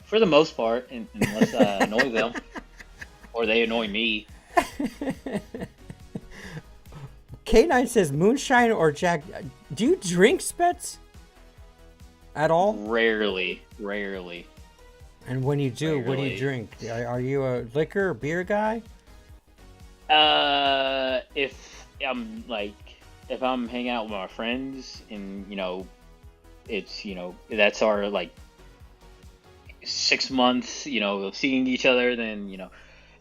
for the most part, unless I annoy them or they annoy me. K9 says moonshine or Jack. Do you drink, Spetz? At all? Rarely. And when you do, what do you drink? Are you a liquor or beer guy? If I'm hanging out with my friends and it's that's our like 6 months of seeing each other, then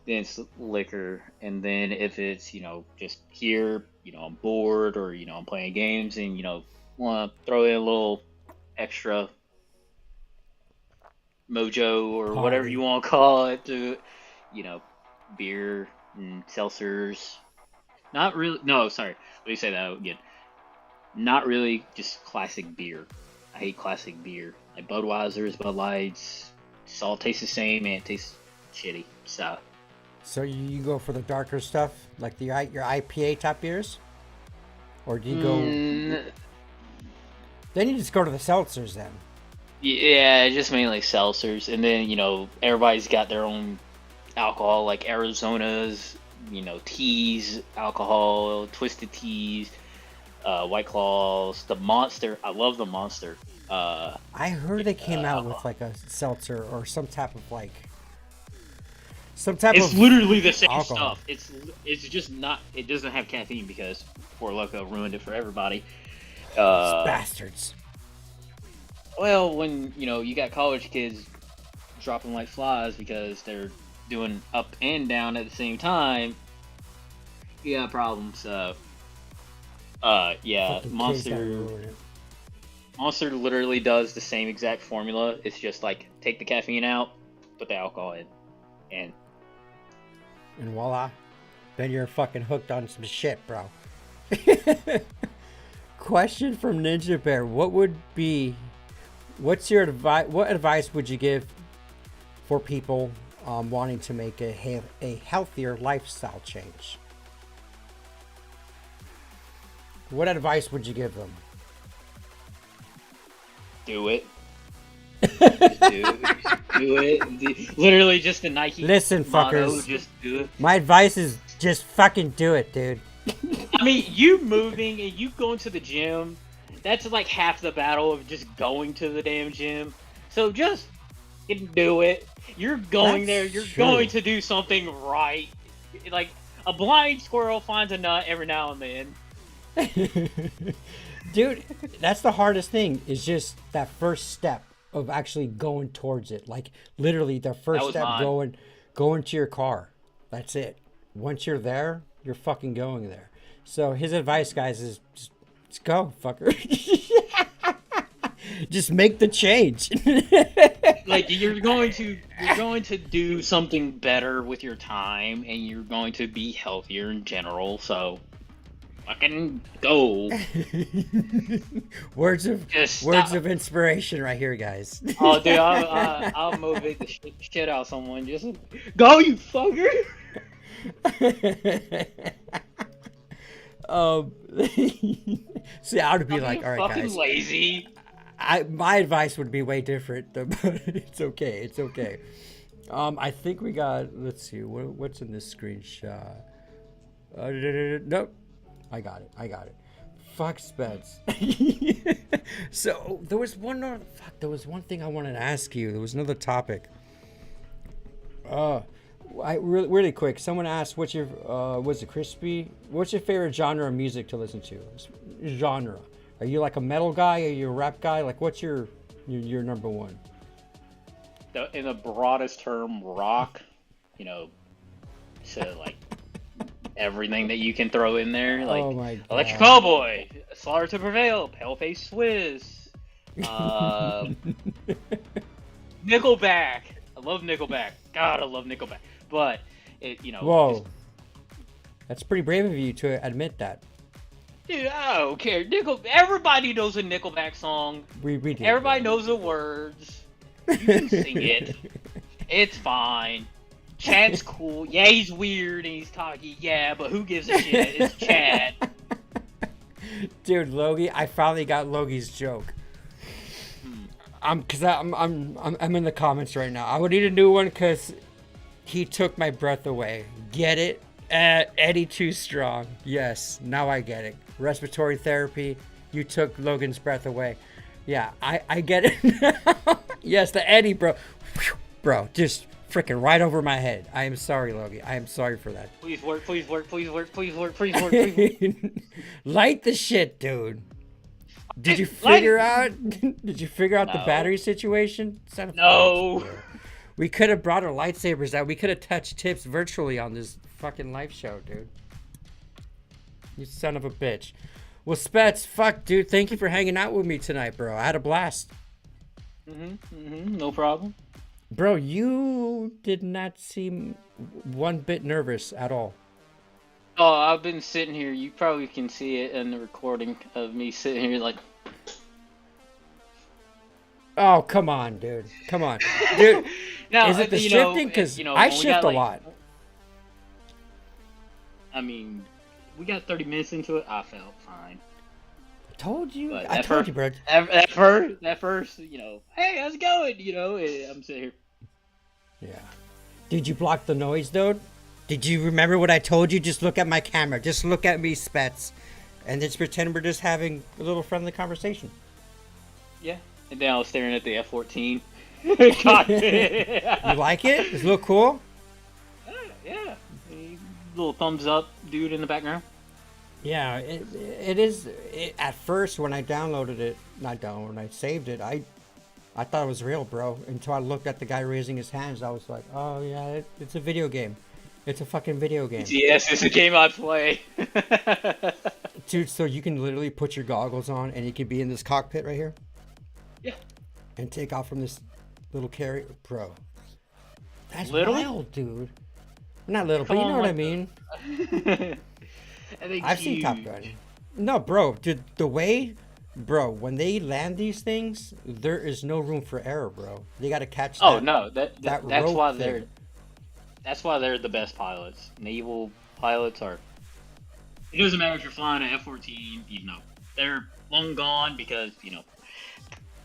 then it's liquor. And then if it's just here, I'm bored, or I'm playing games and want to throw in a little extra mojo or whatever you want to call it to beer and seltzers. Not really. No, sorry. Let me say that again. Not really. Just classic beer. I hate classic beer. Like Budweiser's, Bud Lights. It all tastes the same and it tastes shitty. So you go for the darker stuff, like your IPA type beers? Or do you go... Then you just go to the seltzers then. Yeah, just mainly seltzers, and then everybody's got their own alcohol, like Arizona's, teas, alcohol, twisted teas, White Claws, the Monster. I love the Monster. I heard they came out with like a seltzer or some type It's of literally the same alcohol. stuff. It's just not. It doesn't have caffeine because Four Loko ruined it for everybody. These bastards. Well, when you got college kids dropping like flies because they're doing up and down at the same time, you got problems. So, yeah, Fucking kids Monster. gotta ruin it. Monster literally does the same exact formula. It's just like take the caffeine out, put the alcohol in, and And voila. Then you're fucking hooked on some shit, bro. Question from Ninja Bear. What's your advice? What advice would you give for people wanting to make a healthier lifestyle change? What advice would you give them? do it. Just do it. Literally just the Nike Listen, motto, fuckers. just do it. My advice is just fucking do it, dude. I mean, you moving and you going to the gym, that's like half the battle of just going to the damn gym. So just do it. You're going there. You're going to do something right. Like a blind squirrel finds a nut every now and then. Dude, that's the hardest thing is just that first step of actually going towards it. Like literally the first step going to your car. That's it. Once you're there, you're fucking going there. So his advice, guys, is just go, fucker. Just make the change. Like you're going to do something better with your time, and you're going to be healthier in general. So fucking go. words of inspiration right here, guys. Oh, dude, I'll motivate the shit out of someone. Just go, you fucker. See, I would be like, all right, fucking guys. Lazy. My advice would be way different, but it's okay. It's okay. I think we got. Let's see. What's in this screenshot? Nope. I got it. Fuck Spetz. So there was one thing I wanted to ask you. There was another topic. Really quick. Someone asked, "What's your crispy? What's your favorite genre of music to listen to? Genre? Are you like a metal guy? Are you a rap guy? Like, what's your number one?" In the broadest term, rock. So like everything that you can throw in there, like oh my God. Electric Cowboy, Slaughter to Prevail, Paleface Swiss, Nickelback. I love Nickelback. God, I love Nickelback. But Whoa. That's pretty brave of you to admit that. Dude, I don't care. Everybody knows a Nickelback song. We do. Everybody knows the words. You can sing it. It's fine. Chad's cool. Yeah, he's weird and he's cocky. Yeah, but who gives a shit? It's Chad. Dude, Logie, I finally got Logie's joke. I'm in the comments right now. I would need a new one because he took my breath away. Get it? Eddie too strong. Yes, now I get it. Respiratory therapy. You took Logan's breath away. Yeah, I get it. Yes, the Eddie, bro. Whew, bro, just freaking right over my head. I am sorry, Logie. I am sorry for that. Please work. Light the shit, dude. Did you figure out the battery situation? No. We could have brought our lightsabers out. We could have touched tips virtually on this fucking live show, dude. You son of a bitch. Well, Spetz, fuck, dude. Thank you for hanging out with me tonight, bro. I had a blast. No problem. Bro, you did not seem one bit nervous at all. Oh, I've been sitting here. You probably can see it in the recording of me sitting here like... Oh, come on, dude. Come on. Dude, now, is it the shifting? Because I shift a lot. I mean, we got 30 minutes into it. I felt fine. Told you. But I told you, bro. that first, hey, how's it going? I'm sitting here. Yeah. Did you block the noise, though? Did you remember what I told you? Just look at my camera. Just look at me, Spetz. And just pretend we're just having a little friendly conversation. Yeah. And then I was staring at the F-14. You like it? Does it look cool? Yeah. A little thumbs up dude in the background. Yeah, it is. At first, when I downloaded it, when I saved it, I thought it was real, bro. Until I looked at the guy raising his hands, I was like, oh, yeah, it's a video game. It's a fucking video game. Yes, it's a game I play. Dude, so you can literally put your goggles on and you can be in this cockpit right here? Yeah. And take off from this little carrier? Bro. That's little? wild, dude. Not little, but you know what I mean. I've seen Top Gun. No, bro, dude, when they land these things, there is no room for error, bro. They got to catch that. Oh, no, that's why thing. That's why they're the best pilots. Naval pilots are. It doesn't matter if you're flying an F-14, they're long gone because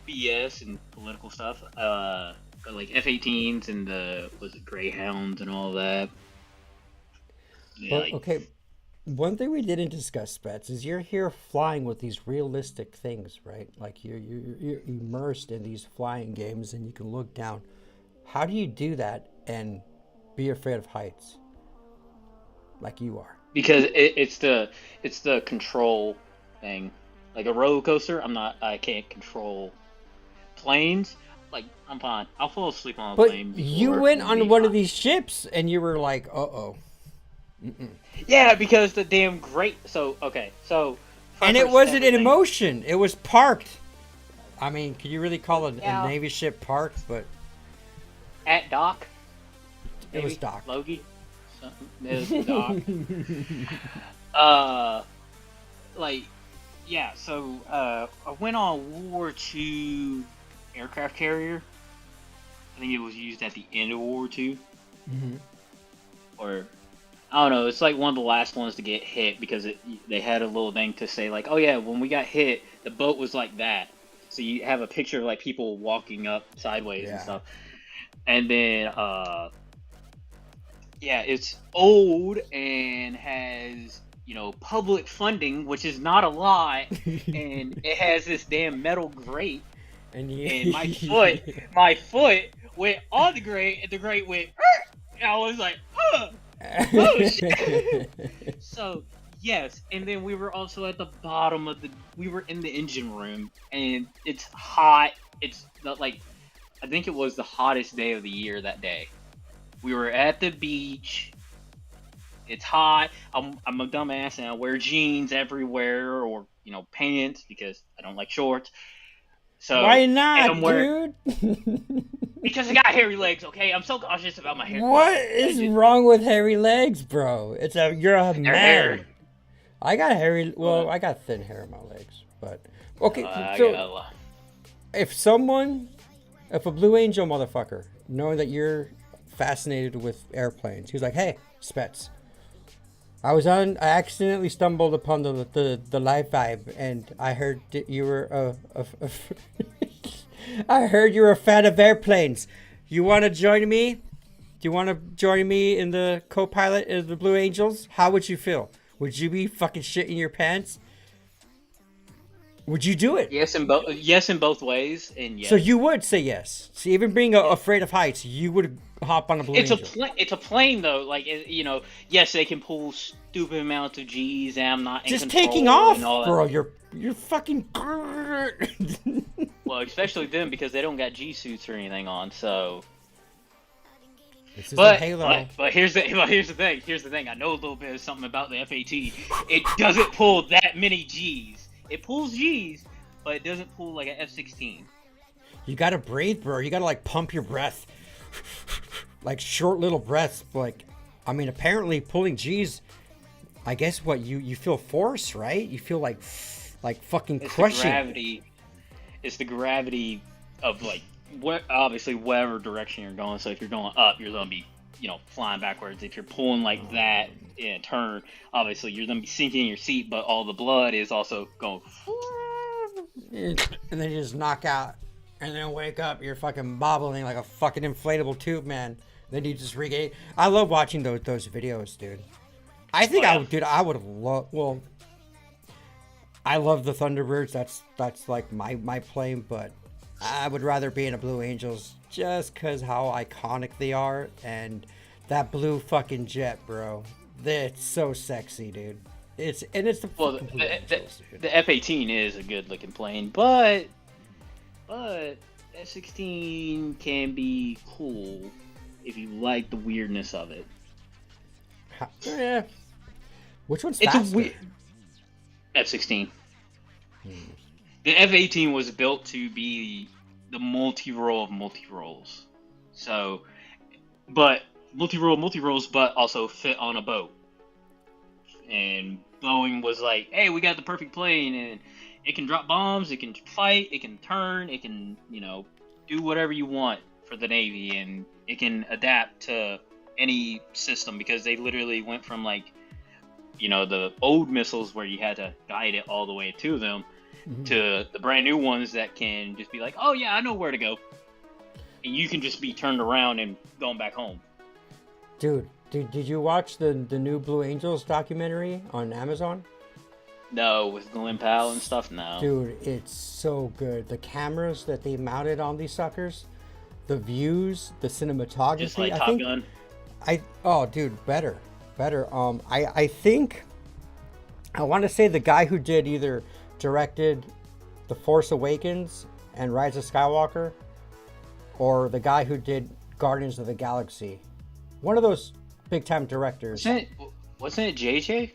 BS and political stuff. But like F-18s and the Greyhounds and all that. Yeah, But, okay, one thing we didn't discuss, Spetz, is you're here flying with these realistic things, right? Like you're immersed in these flying games, and you can look down. How do you do that and be afraid of heights, like you are? Because it's the control thing. Like a roller coaster, I can't control planes. Like, I'm fine. I'll fall asleep on a plane. But you went on one of these ships and you were like, uh-oh. Yeah, because the damn so. And it wasn't in motion. It was parked. I mean, could you really call a Navy ship parked? But at dock. It was docked. Logie. It was docked. So I went on World War II aircraft carrier. I think it was used at the end of World War II. Mm-hmm. Or, I don't know, it's like one of the last ones to get hit because they had a little thing to say like, oh yeah, when we got hit, the boat was like that. So you have a picture of like people walking up sideways and stuff. And then, it's old and has, public funding, which is not a lot, and it has this damn metal grate, and my foot went on the grate, and the grate went, and I was like, oh shit. So, yes, and then we were also at the bottom we were in the engine room, and it's hot, it's like, I think it was the hottest day of the year that day. We were at the beach. It's hot. I'm a dumbass and I wear jeans everywhere or, pants because I don't like shorts. So why not, dude? Because I got hairy legs, okay? I'm so cautious about my hair. What is wrong with hairy legs, bro? You're a man. Hairy. I got hairy. Well, I got thin hair in my legs, but okay. If a Blue Angel motherfucker, knowing that you're fascinated with airplanes, he was like, "Hey, Spetz, I accidentally stumbled upon the live vibe, and I heard that you were I heard you were a fan of airplanes. You want to join me? Do you want to join me in the co-pilot of the Blue Angels? How would you feel? Would you be fucking shitting your pants? Would you do it? Yes, in both ways, and yes. So you would say yes. So even being afraid of heights, you would hop on a Blue Angel. It's a plane though. Like yes, they can pull stupid amounts of G's, and I'm not just in control taking off, and all that. bro. You're fucking. Well, especially them because they don't got G suits or anything on. So. This is a Halo. But here's the thing. Here's the thing. I know a little bit of something about the F-AT. It doesn't pull that many G's. It pulls G's, but it doesn't pull like an F-16. You gotta breathe, bro. You gotta like pump your breath, like short little breaths. Like, I mean, apparently pulling G's. I guess what you feel force, right? You feel like fucking crushing. It's the gravity of like obviously whatever direction you're going. So if you're going up, you're gonna be flying backwards. If you're pulling like that in a turn, obviously you're gonna be sinking in your seat, but all the blood is also going and then you just knock out, and then wake up, you're fucking bobbling like a fucking inflatable tube, man. Then you just regain. I love watching those videos, dude. I think I would have loved. Well, I love the Thunderbirds. That's like my plane, but I would rather be in a Blue Angels just because how iconic they are, and that blue fucking jet, bro. That's so sexy, dude. It's the fucking Blue Angels, dude. The F-18 is a good looking plane, but F-16 can be cool if you like the weirdness of it. Yeah. Which one's faster? F-16. The F-18 was built to be the multi-role of multi-roles. So, but multi-roles, but also fit on a boat. And Boeing was like, hey, we got the perfect plane, and it can drop bombs, it can fight, it can turn, it can, do whatever you want for the Navy, and it can adapt to any system, because they literally went from the old missiles where you had to guide it all the way to them, to the brand new ones that can just be like, oh yeah, I know where to go. And you can just be turned around and going back home. Dude, did you watch the new Blue Angels documentary on Amazon? No, with Glenn Powell and stuff, no. Dude, it's so good. The cameras that they mounted on these suckers, the views, the cinematography. Just like Top Gun? Oh, dude, better. I think, I want to say the guy who either directed The Force Awakens and Rise of Skywalker, or the guy who did Guardians of the Galaxy. One of those big time directors. Wasn't it JJ?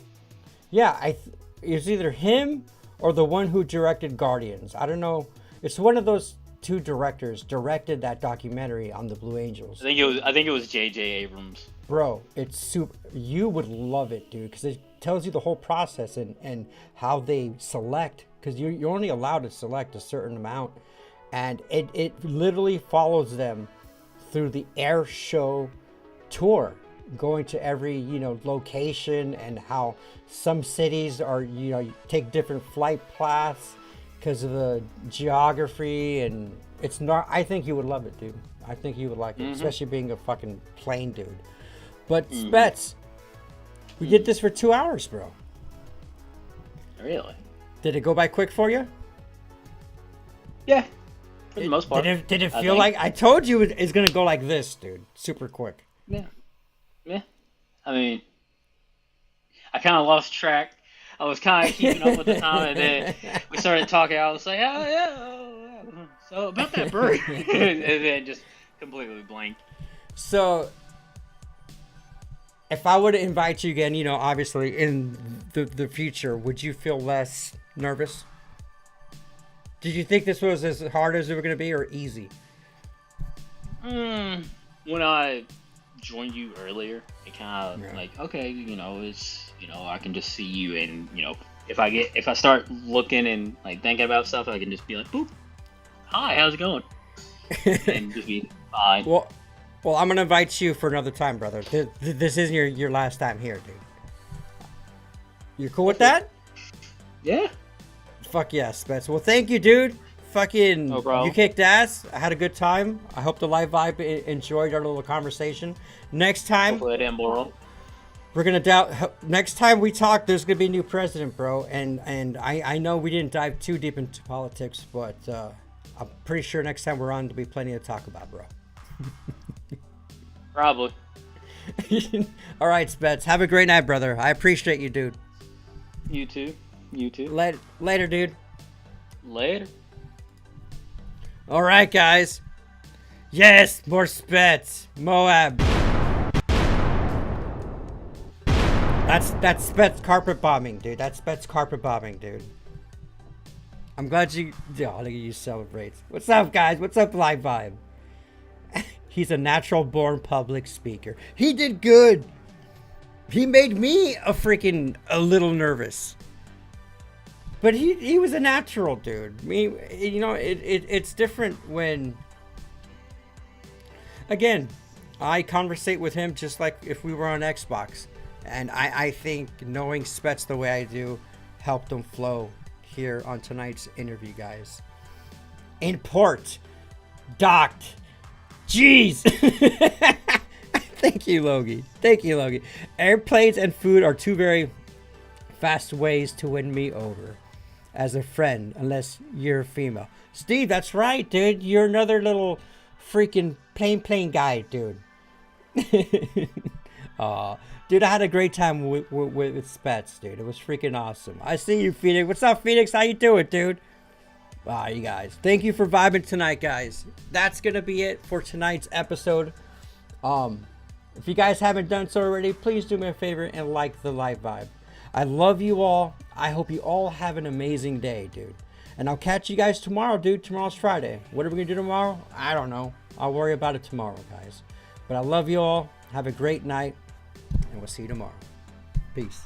Yeah, it was either him or the one who directed Guardians. I don't know. It's one of those two directors directed that documentary on the Blue Angels. I think it was JJ Abrams. Bro, it's super. You would love it, dude, because it tells you the whole process and how they select. Because you're only allowed to select a certain amount, and it literally follows them through the air show tour, going to every location, and how some cities are you take different flight paths because of the geography, and it's not. I think you would love it, dude. I think you would like it, especially being a fucking plane dude. But Spetz, we did this for 2 hours, bro. Really? Did it go by quick for you? Yeah, for the most part. Did it feel like I told you it's gonna go like this, dude? Super quick. Yeah. I mean, I kind of lost track. I was kind of keeping up with the time, and then we started talking. I was like, oh yeah. So about that bird, and then just completely blanked. So, if I were to invite you again, obviously in the future, would you feel less nervous? Did you think this was as hard as it was going to be, or easy? When I joined you earlier, it kind of like, okay, it's I can just see you, and if I start looking and thinking about stuff, I can just be like, boop, hi, how's it going? And just be fine. Well, I'm gonna invite you for another time, brother. This isn't your last time here, dude. You cool with that? Yeah. Fuck yeah, Spetz. Well, thank you, dude. Fucking, no problem. You kicked ass. I had a good time. I hope the live vibe enjoyed our little conversation. Next time, hopefully it didn't bore them. We're gonna next time we talk, there's gonna be a new president, bro. And I know we didn't dive too deep into politics, but I'm pretty sure next time we're on, there'll be plenty to talk about, bro. Probably. All right, Spetz. Have a great night, brother. I appreciate you, dude. You too. Later, dude. Later. All right, guys. Yes, more Spetz. Moab. That's Spetz carpet bombing, dude. That's Spetz carpet bombing, dude. I'm glad you... Oh, look at you celebrate. What's up, guys? What's up, Live Vibe? He's a natural-born public speaker. He did good. He made me a little nervous. But he was a natural, dude. It's different when... Again, I conversate with him just like if we were on Xbox. And I think knowing Spetz the way I do helped him flow here on tonight's interview, guys. In port, docked. Jeez. Thank you, Logie. Thank you, Logie. Airplanes and food are two very fast ways to win me over as a friend, unless you're female. Steve, that's right, dude. You're another little freaking plane guy, dude. Aw. Dude, I had a great time with Spetz, dude. It was freaking awesome. I see you, Phoenix. What's up, Phoenix? How you doing, dude? Wow, you guys. Thank you for vibing tonight, guys. That's going to be it for tonight's episode. If you guys haven't done so already, please do me a favor and like the live vibe. I love you all. I hope you all have an amazing day, dude. And I'll catch you guys tomorrow, dude. Tomorrow's Friday. What are we going to do tomorrow? I don't know. I'll worry about it tomorrow, guys. But I love you all. Have a great night. And we'll see you tomorrow. Peace.